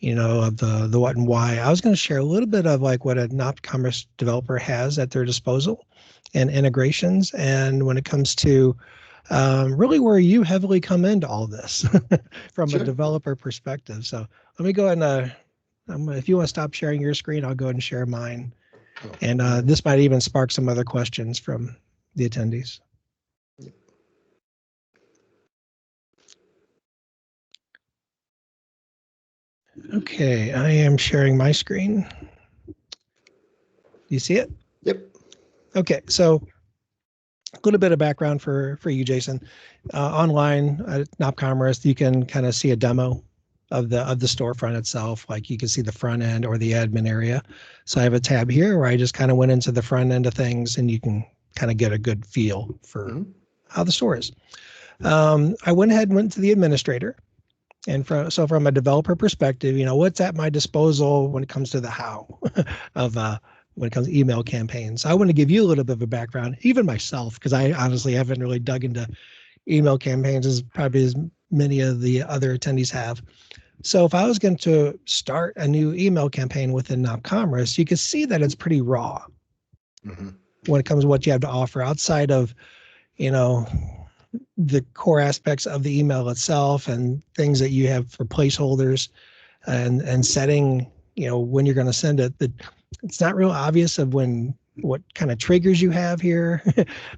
of the what and why. I was going to share a little bit of like what a non-commerce developer has at their disposal and integrations. And when it comes to really where you heavily come into all this from a developer perspective. So let me go ahead and if you want to stop sharing your screen, I'll go ahead and share mine. And this might even spark some other questions from the attendees. Okay, I am sharing my screen. Do you see it? Yep. Okay, so a little bit of background for you, Jason. Online at NopCommerce, you can kind of see a demo of the storefront itself. Like you can see the front end or the admin area. So I have a tab here where I just kind of went into the front end of things, and you can kind of get a good feel for how the store is. I went ahead and went to the administrator. And from a developer perspective, what's at my disposal when it comes to the how of when it comes to email campaigns. I want to give you a little bit of a background, even myself, because I honestly haven't really dug into email campaigns as probably as many of the other attendees have. So if I was going to start a new email campaign within NopCommerce, you can see that it's pretty raw when it comes to what you have to offer outside of, the core aspects of the email itself and things that you have for placeholders and setting, when you're going to send it. It's not real obvious of what kind of triggers you have here.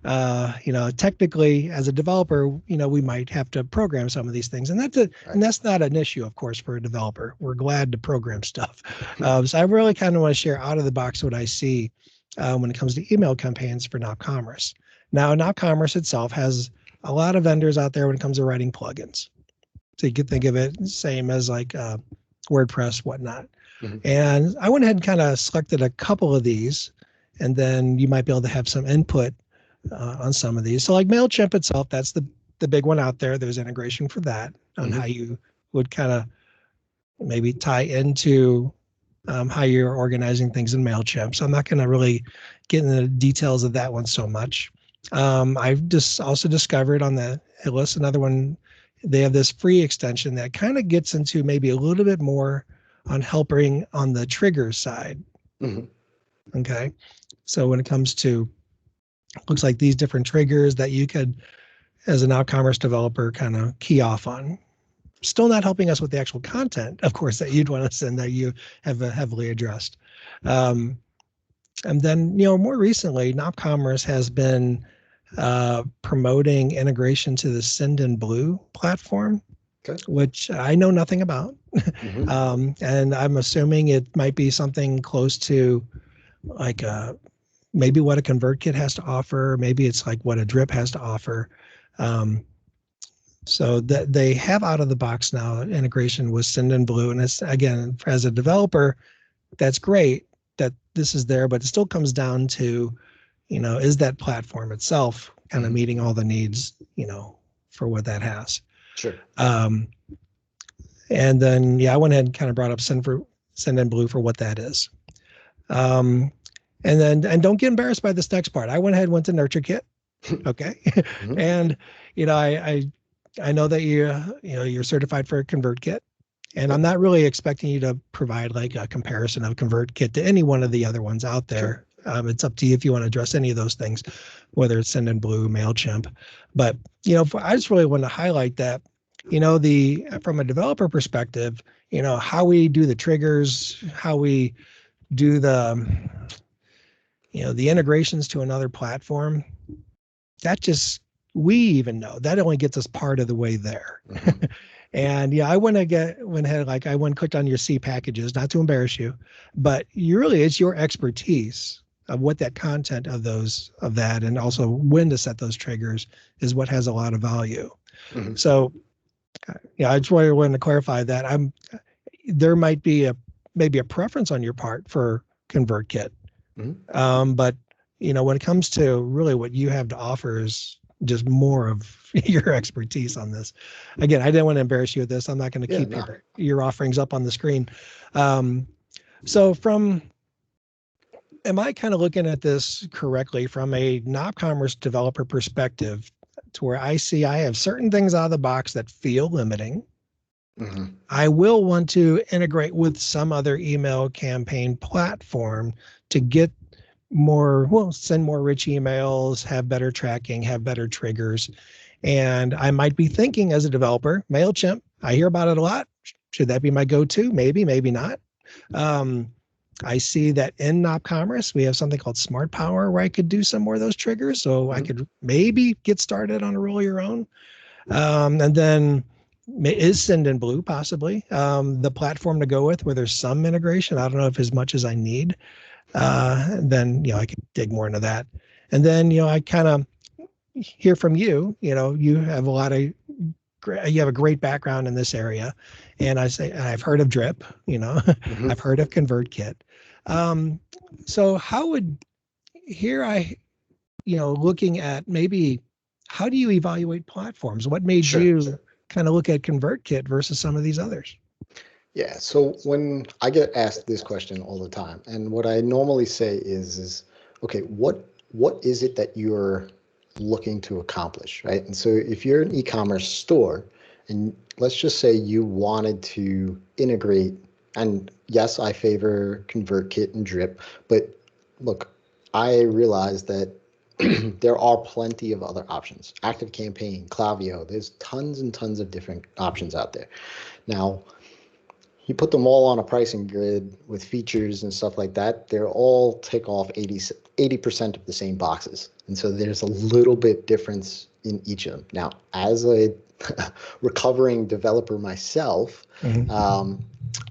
Technically as a developer, we might have to program some of these things, and that's not an issue, of course, for a developer. We're glad to program stuff. So I really kind of want to share out of the box what I see when it comes to email campaigns for NopCommerce. Now, NopCommerce itself has a lot of vendors out there when it comes to writing plugins. So you could think of it same as like WordPress, whatnot. And I went ahead and kind of selected a couple of these, and then you might be able to have some input on some of these. So like MailChimp itself, that's the big one out there. There's integration for that on how you would kind of maybe tie into how you're organizing things in MailChimp. So I'm not going to really get into the details of that one so much. I've just also discovered on the list another one. They have this free extension that kind of gets into maybe a little bit more on helping on the triggers side. Okay. So when it comes to, looks like these different triggers that you could, as an NopCommerce developer, kind of key off on. Still not helping us with the actual content, of course, that you'd want to send that you have heavily addressed. And then, more recently, NopCommerce has been promoting integration to the Sendinblue platform, which I know nothing about. And I'm assuming it might be something close to like maybe what a ConvertKit has to offer. Maybe it's like what a Drip has to offer. So that they have out of the box now integration with Sendinblue. And it's, again, as a developer, that's great that this is there, but it still comes down to, is that platform itself kind of meeting all the needs, for what that has. Sure. And then, I went ahead and kind of brought up Sendinblue for what that is. And don't get embarrassed by this next part. I went ahead and went to NurtureKit. Okay. And, I know that you're certified for ConvertKit, and I'm not really expecting you to provide like a comparison of ConvertKit to any one of the other ones out there. It's up to you if you want to address any of those things, whether it's Sendinblue, MailChimp. But, I just really want to highlight that, from a developer perspective, how we do the triggers, how we do the integrations to another platform, that just, we even know that only gets us part of the way there. And I went ahead, like I went and clicked on your C packages, not to embarrass you, but it's your expertise of what that content of that, and also when to set those triggers is what has a lot of value. Mhm. So yeah, I just wanted to clarify that there might be maybe a preference on your part for ConvertKit. Mhm. But when it comes to really what you have to offer is just more of your expertise on this. Again, I didn't want to embarrass you with this. I'm not going to Yeah, keep no. your offerings up on the screen. So am I kind of looking at this correctly from a non-commerce developer perspective to where I see I have certain things out of the box that feel limiting. Mhm. I will want to integrate with some other email campaign platform to get send more rich emails, have better tracking, have better triggers. And I might be thinking as a developer, MailChimp, I hear about it a lot. Should that be my go-to? Maybe, maybe not. Um, I see that in Nop Commerce, we have something called Smart Power where I could do some more of those triggers. So I Mhm. could maybe get started on a roll your own. And then is Sendinblue possibly the platform to go with where there's some integration? I don't know if as much as I need. Then I could dig more into that. And then I kind of hear from you. You have you have a great background in this area, and I've heard of Drip. Mhm. I've heard of ConvertKit. Um, so how would here I looking at maybe how do you evaluate platforms? What made Sure. you kind of look at ConvertKit versus some of these others? Yeah. So when I get asked this question all the time, and what I normally say is okay, what is it that you're looking to accomplish, right? And so if you're an e-commerce store, and let's just say you wanted to integrate, and yes, I favor ConvertKit and Drip, but look, I realize that there are plenty of other options. ActiveCampaign, Klaviyo, there's tons and tons of different options out there. Now, you put them all on a pricing grid with features and stuff like that, they're all tick off 80% of the same boxes. And so there's a little bit difference in each of them. Now, as a recovering developer myself, Mm-hmm. um,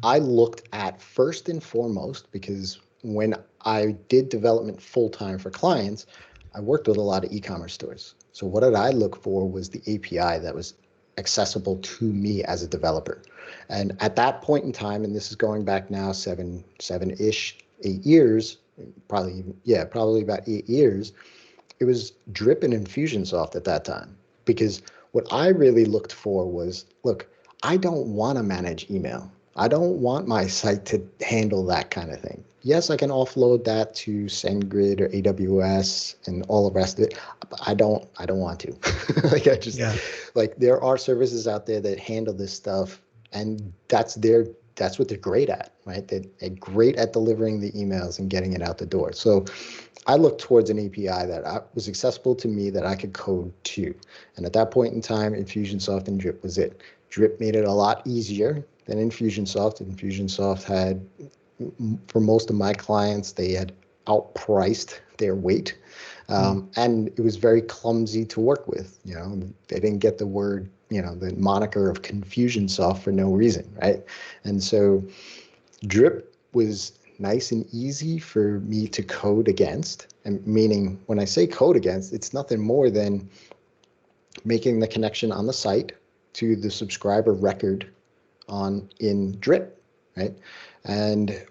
I looked at first and foremost, because when I did development full time for clients, I worked with a lot of e-commerce stores. So what did I look for was the API that was accessible to me as a developer. And at that point in time, and this is going back now seven-ish, 8 years, probably about 8 years, it was Drip and Infusionsoft at that time. Because what I really looked for was, look, I don't want to manage email. I don't want my site to handle that kind of thing. Yes, I can offload that to SendGrid or AWS and all the rest of it, but I don't want to. Like I just Yeah. like there are services out there that handle this stuff, and that's what they're great at, right? They're great at delivering the emails and getting it out the door. So I looked towards an API that was accessible to me that I could code to. And at that point in time, Infusionsoft and Drip was it. Drip made it a lot easier than Infusionsoft. Infusionsoft had, for most of my clients, they had outpriced their weight. And it was very clumsy to work with. They didn't get the moniker of Confusionsoft for no reason, right? And so Drip was nice and easy for me to code against. And meaning, when I say code against, it's nothing more than making the connection on the site to the subscriber record in Drip, right? And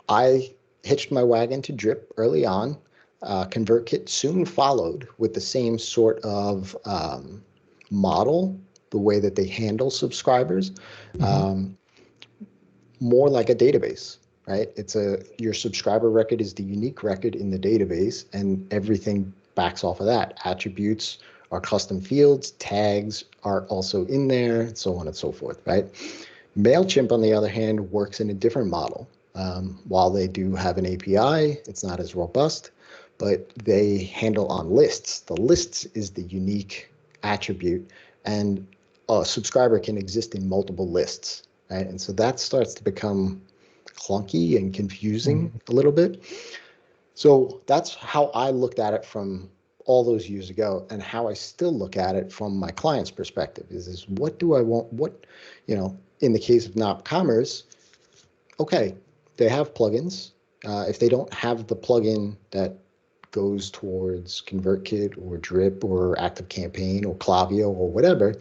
I hitched my wagon to Drip early on. ConvertKit soon followed with the same sort of model, the way that they handle subscribers. Mm-hmm. More like a database, right? Your subscriber record is the unique record in the database, and everything backs off of that. Attributes are custom fields, tags are also in there, so on and so forth, right? MailChimp, on the other hand, works in a different model. While they do have an API, it's not as robust, but they handle on lists. The lists is the unique attribute, and a subscriber can exist in multiple lists, right? And so that starts to become clunky and confusing Mm-hmm. a little bit. So that's how I looked at it from all those years ago, and how I still look at it from my client's perspective is what do I want? In the case of Nop Commerce, okay, they have plugins. If they don't have the plugin that goes towards ConvertKit or Drip or ActiveCampaign or Klaviyo or whatever,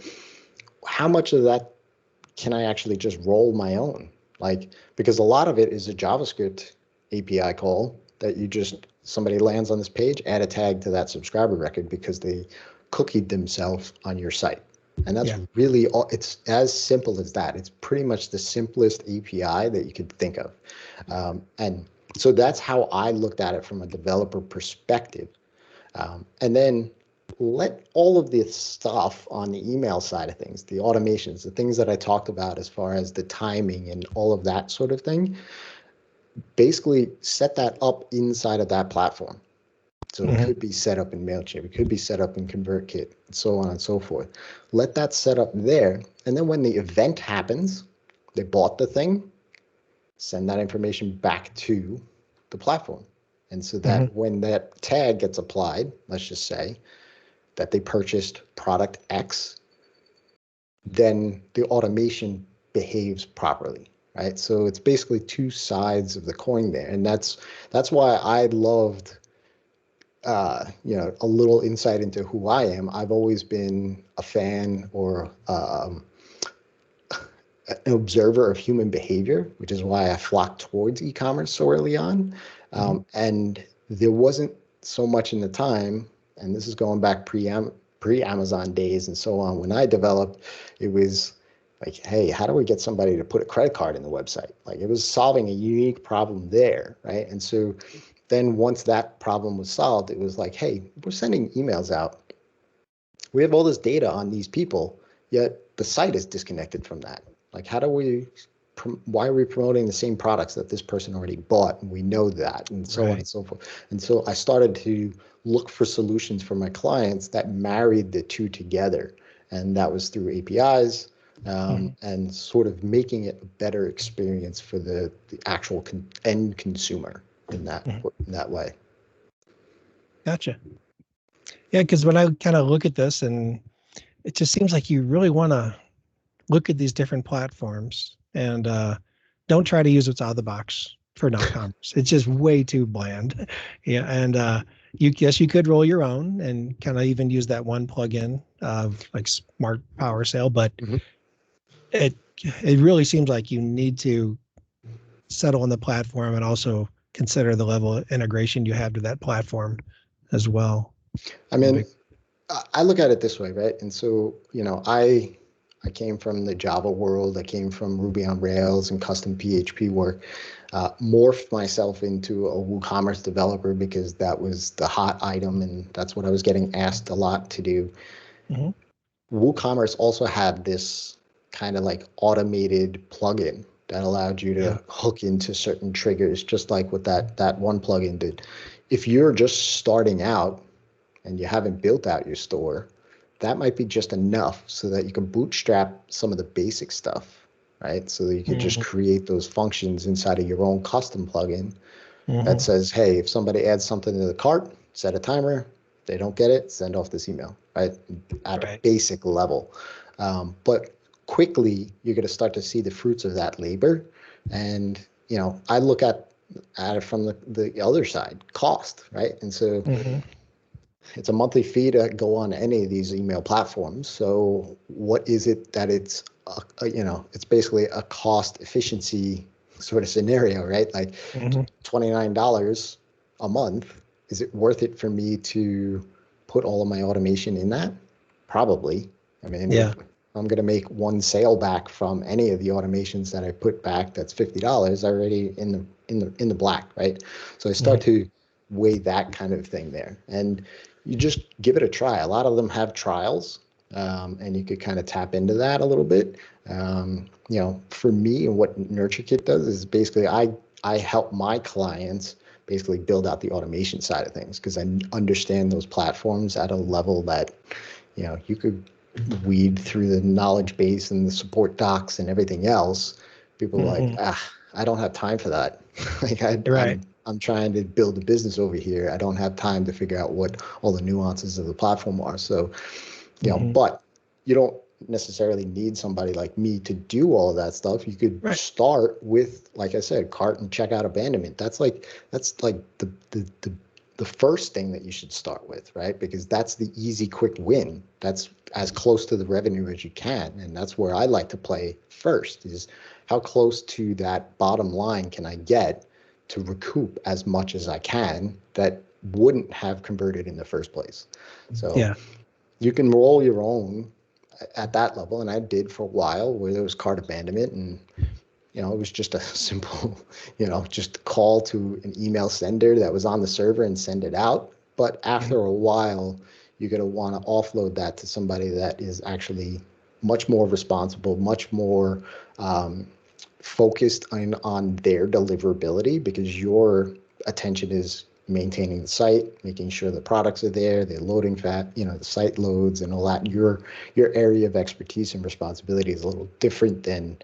how much of that can I actually just roll my own? Like, because a lot of it is a JavaScript API call that you just, somebody lands on this page, add a tag to that subscriber record because they cookied themselves on your site. And that's Yeah. really all, it's as simple as that. It's pretty much the simplest API that you could think of. And so that's how I looked at it from a developer perspective. And then let all of this stuff on the email side of things, the automations, the things that I talked about as far as the timing and all of that sort of thing, basically set that up inside of that platform. So it could be set up in MailChimp, it could be set up in ConvertKit, and so on and so forth. Let that set up there. And then when the event happens, they bought the thing, send that information back to the platform. And so that when that tag gets applied, let's just say that they purchased product X, then the automation behaves properly, right? So it's basically two sides of the coin there. And that's why I loved a little insight into who I am. I've always been a fan or an observer of human behavior, which is why I flocked towards e-commerce so early on. And there wasn't so much in the time, and this is going back pre-Amazon days and so on. When I developed, it was like, hey, how do we get somebody to put a credit card in the website? Like, it was solving a unique problem there, right? And so then once that problem was solved, it was like, hey, we're sending emails out. We have all this data on these people, yet the site is disconnected from that. Like, why are we promoting the same products that this person already bought? And we know that, and so on and so forth. And so I started to look for solutions for my clients that married the two together. And that was through APIs and sort of making it a better experience for the actual end consumer in that way. Gotcha. Yeah, because when I kind of look at this, and it just seems like you really want to look at these different platforms and don't try to use what's out of the box for non-commerce. It's just way too bland. Yeah, and you could roll your own and kind of even use that one plugin of like Smart Power Sale, but it really seems like you need to settle on the platform and also consider the level of integration you have to that platform as well. I mean, I look at it this way, right? And so, I came from the Java world. I came from Ruby on Rails and custom PHP work. Morphed myself into a WooCommerce developer because that was the hot item, and that's what I was getting asked a lot to do. WooCommerce also had this kind of like automated plugin that allowed you to hook into certain triggers, just like what that one plugin did. If you're just starting out and you haven't built out your store, that might be just enough so that you can bootstrap some of the basic stuff, right? So that you can just create those functions inside of your own custom plugin that says, hey, if somebody adds something to the cart, set a timer. If they don't get it, send off this email, right? At a basic level. But quickly, you're going to start to see the fruits of that labor. And, I look at it from the other side, cost, right? And so it's a monthly fee to go on any of these email platforms. So what is it that it's, it's basically a cost efficiency sort of scenario, right? Like $29 a month. Is it worth it for me to put all of my automation in that? Probably. I mean, if I'm going to make one sale back from any of the automations that I put back, that's $50 already in the black, right? So I start to weigh that kind of thing there, and you just give it a try. A lot of them have trials, and you could kind of tap into that a little bit. For me, and what NurtureKit does is basically I help my clients basically build out the automation side of things because I understand those platforms at a level that you could weed through the knowledge base and the support docs and everything else. People are like, I don't have time for that. Like I'm trying to build a business over here. I don't have time to figure out what all the nuances of the platform are. So, but you don't necessarily need somebody like me to do all of that stuff. You could start with, like I said, cart and checkout abandonment. That's like the the first thing that you should start with, right? Because that's the easy, quick win. That's as close to the revenue as you can. And that's where I like to play first, is how close to that bottom line can I get to recoup as much as I can that wouldn't have converted in the first place. So Yeah. you can roll your own at that level. And I did for a while where there was cart abandonment, and it was just a simple, just call to an email sender that was on the server and send it out. But after a while, you're going to want to offload that to somebody that is actually much more responsible, much more focused on their deliverability, because your attention is maintaining the site, making sure the products are there, they're loading the site loads and all that. Your area of expertise and responsibility is a little different than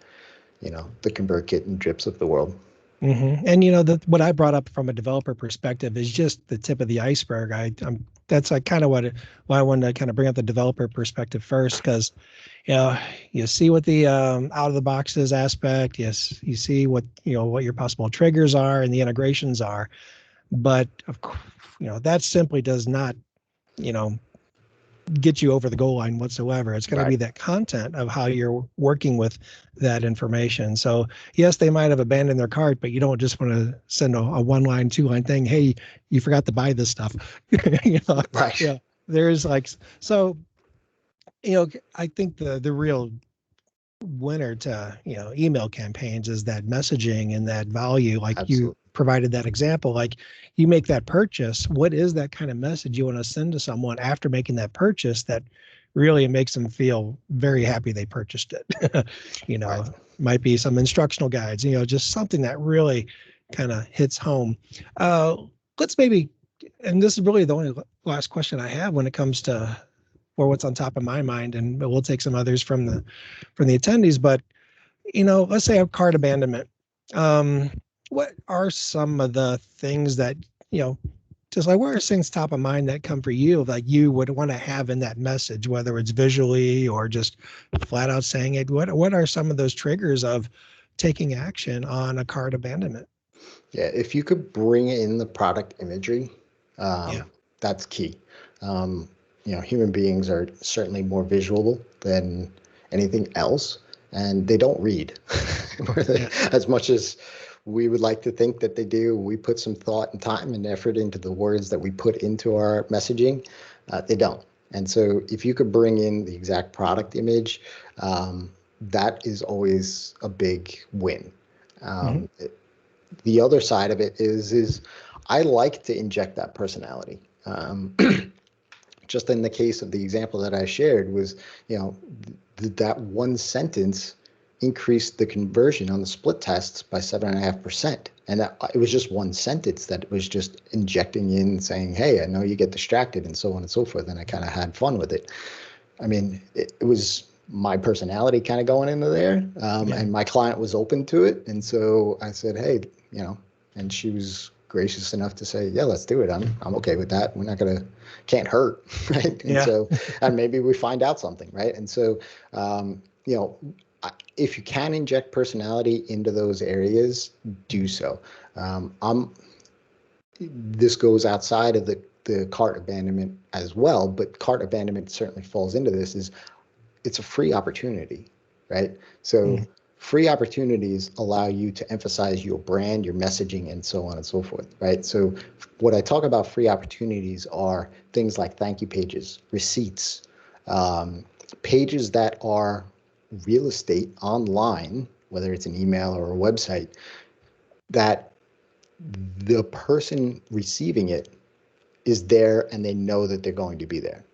the ConvertKit and drips of the world. And what I brought up from a developer perspective is just the tip of the iceberg. That's like kind of why I wanted to kind of bring up the developer perspective first, because you see what the out of the boxes aspect. Yes, you see what your possible triggers are and the integrations are, but of course, that simply does not get you over the goal line whatsoever. It's going to be that content of how you're working with that information. So yes, they might have abandoned their cart, but you don't just want to send a 1-line, 2-line thing. Hey, you forgot to buy this stuff. Right. Yeah. There's so, I think the real winner to, email campaigns is that messaging and that value, like Absolutely. you provided that example. Like, you make that purchase, what is that kind of message you want to send to someone after making that purchase that really makes them feel very happy they purchased it? Right. Might be some instructional guides, just something that really kind of hits home. Let's maybe, and this is really the only last question I have when it comes to, or what's on top of my mind, and we'll take some others from the attendees, but let's say a cart abandonment. What are some of the things that, just like, where are things top of mind that come for you, like you would want to have in that message, whether it's visually or just flat out saying it? What are some of those triggers of taking action on a cart abandonment? Yeah, if you could bring in the product imagery, Yeah. that's key. Human beings are certainly more visual than anything else, and they don't read as much as we would like to think that they do. We put some thought and time and effort into the words that we put into our messaging. They don't. And so if you could bring in the exact product image, that is always a big win. The other side of it is I like to inject that personality. Just in the case of the example that I shared was, that one sentence increased the conversion on the split tests by 7.5%. And it was just one sentence that was just injecting in, saying, hey, I know you get distracted, and so on and so forth. And I kind of had fun with it. I mean, it was my personality kind of going into there, and my client was open to it. And so I said, hey, and she was gracious enough to say, yeah, let's do it. I'm okay with that. We're not can't hurt. Right. And so, and maybe we find out something. Right. And so, if you can inject personality into those areas, do so. This goes outside of the cart abandonment as well, but cart abandonment certainly falls into this. It's a free opportunity, right? So free opportunities allow you to emphasize your brand, your messaging, and so on and so forth, right? So what I talk about free opportunities are things like thank you pages, receipts, pages that are real estate online, whether it's an email or a website, that the person receiving it is there and they know that they're going to be there,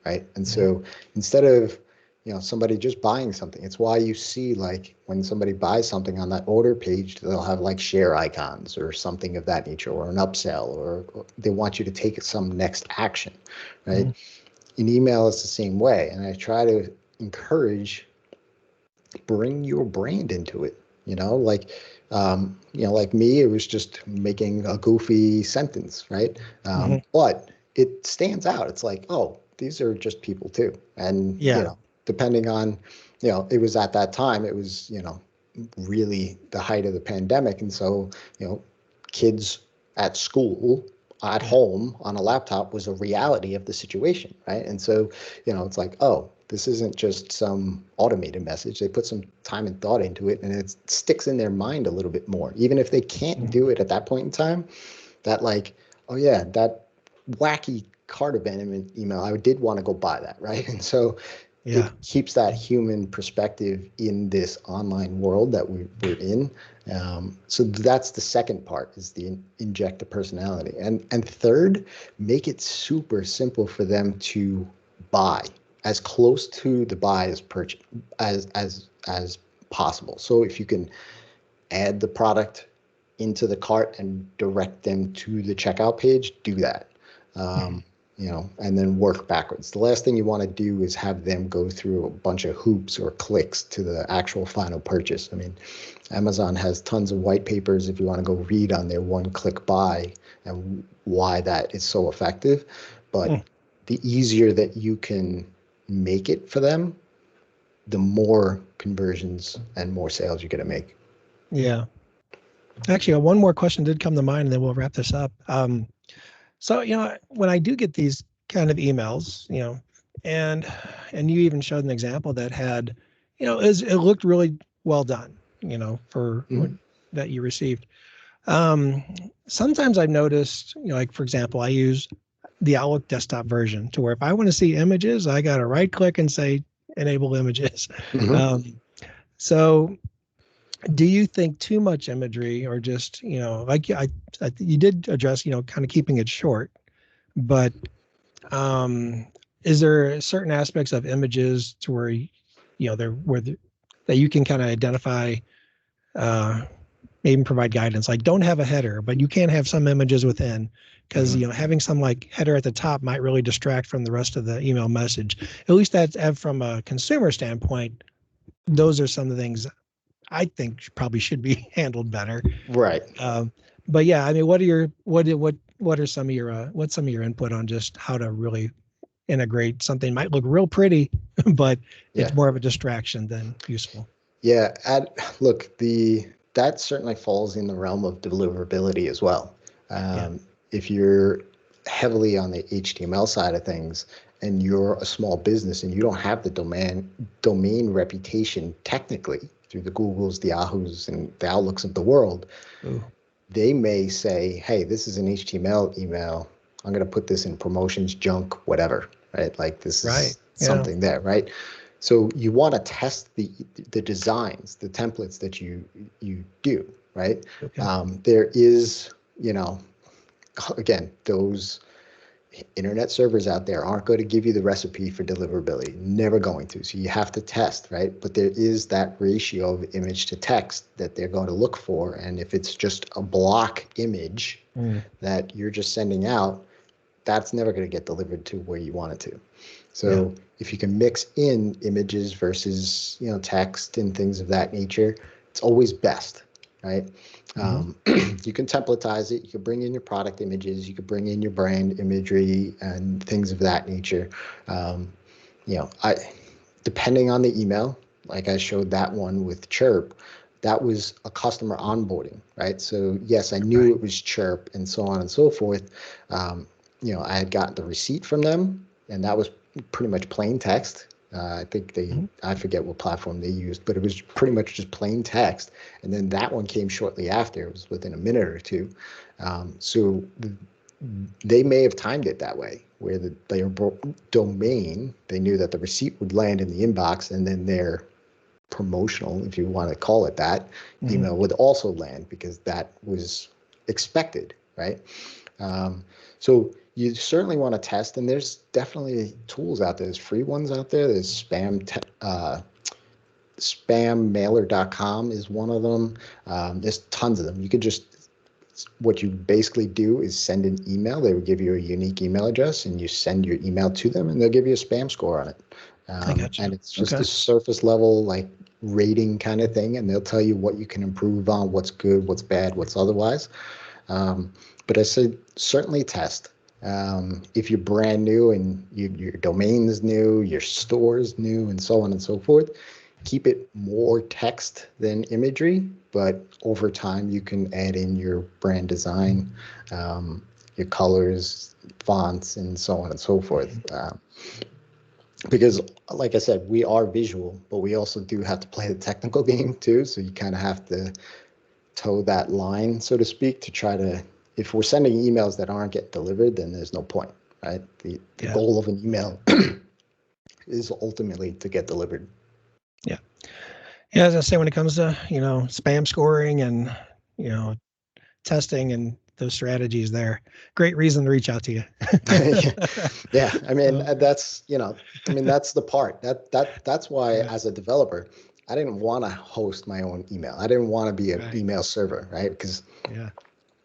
right? And so instead of somebody just buying something, it's why you see, like, when somebody buys something on that order page, they'll have like share icons or something of that nature, or an upsell, or they want you to take some next action, right? In email, it's the same way. And I try to encourage, bring your brand into it, like me, it was just making a goofy sentence, right? But it stands out. It's like, oh, these are just people too. And, depending on, it was at that time, it was, really the height of the pandemic. And so, kids at school at home on a laptop was a reality of the situation, right? And so, it's like, oh, this isn't just some automated message. They put some time and thought into it, and it sticks in their mind a little bit more. Even if they can't do it at that point in time, that like, oh yeah, that wacky card abandonment email, I did want to go buy that, right? And so Yeah. it keeps that human perspective in this online world that we're in. So that's the second part, is the inject the personality. And third, make it super simple for them to buy, as close to the buy as purchase as possible. So if you can add the product into the cart and direct them to the checkout page, do that. And then work backwards. The last thing you want to do is have them go through a bunch of hoops or clicks to the actual final purchase. I mean, Amazon has tons of white papers if you want to go read on their one-click buy and why that is so effective. But the easier that you can make it for them, the more conversions and more sales you're going to make. Yeah. Actually, one more question did come to mind, and then we'll wrap this up. So, when I do get these kind of emails, and you even showed an example that had, it looked really well done, for what that you received. Sometimes I've noticed, like, for example, I use the Outlook desktop version to where if I want to see images, I got to right click and say enable images. So do you think too much imagery, or just, like you did address, kind of keeping it short, but is there certain aspects of images to where, that you can kind of identify, maybe provide guidance, like don't have a header, but you can have some images within, because, having some like header at the top might really distract from the rest of the email message. At least that's from a consumer standpoint. Those are some of the things I think probably should be handled better. Right. But yeah, I mean, what are some of your what's some of your input on just how to really integrate something might look real pretty, but it's more of a distraction than useful. Yeah. Look, that certainly falls in the realm of deliverability as well. If you're heavily on the HTML side of things, and you're a small business and you don't have the domain reputation technically through the Googles, the Yahoos, and the Outlooks of the world, they may say, hey, this is an HTML email. I'm going to put this in promotions, junk, whatever, right? Like this is something there, right? So you want to test the designs, the templates that you do, right? There is, again, those internet servers out there aren't going to give you the recipe for deliverability, never going to. So you have to test, right? But there is that ratio of image to text that they're going to look for. And if it's just a block image that you're just sending out, that's never going to get delivered to where you want it to. So if you can mix in images versus, text and things of that nature, it's always best, right? You can templatize it. You can bring in your product images. You can bring in your brand imagery and things of that nature. Depending on the email, like I showed that one with Chirp, that was a customer onboarding, right? So yes, I knew it was Chirp and so on and so forth. I had gotten the receipt from them, and that was pretty much plain text. I think I forget what platform they used, but it was pretty much just plain text. And then that one came shortly after. It was within a minute or two. So they may have timed it that way, where their domain, they knew that the receipt would land in the inbox, and then their promotional, if you want to call it that, email would also land, because that was expected, right? So you certainly want to test, and there's definitely tools out there. There's free ones out there. There's spammailer.com is one of them. There's tons of them. You could what you basically do is send an email. They will give you a unique email address, and you send your email to them, and they'll give you a spam score on it. And it's just a surface level, like, rating kind of thing, and they'll tell you what you can improve on, what's good, what's bad, what's otherwise. But I said certainly test. If you're brand new and your domain is new, your store is new, and so on and so forth, keep it more text than imagery. But over time, you can add in your brand design your colors, fonts, and so on and so forth. Because, like I said, we are visual, but we also do have to play the technical game too. So you kind of have to toe that line, so to speak, to try to. If we're sending emails that aren't get delivered, then there's no point, right? The goal of an email is ultimately to get delivered. Yeah. Yeah, as I say, when it comes to, spam scoring and, testing and those strategies there, great reason to reach out to you. Yeah. I mean, that's the part that's why as a developer, I didn't want to host my own email. I didn't want to be an email server, right? Because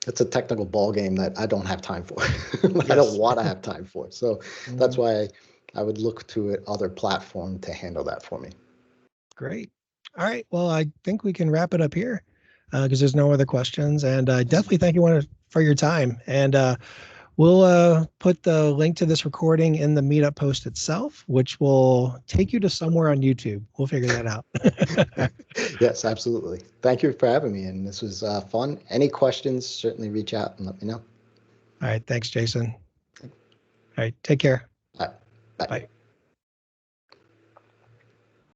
it's a technical ball game that I don't have time for. I don't want to have time for. So that's why I would look to other platform to handle that for me. Great. All right. Well, I think we can wrap it up here because there's no other questions. And definitely thank you for your time. And we'll put the link to this recording in the meetup post itself, which will take you to somewhere on YouTube. We'll figure that out. Yes, absolutely. Thank you for having me. And this was fun. Any questions, certainly reach out and let me know. All right. Thanks, Jason. All right. Take care. All right. Bye. Bye.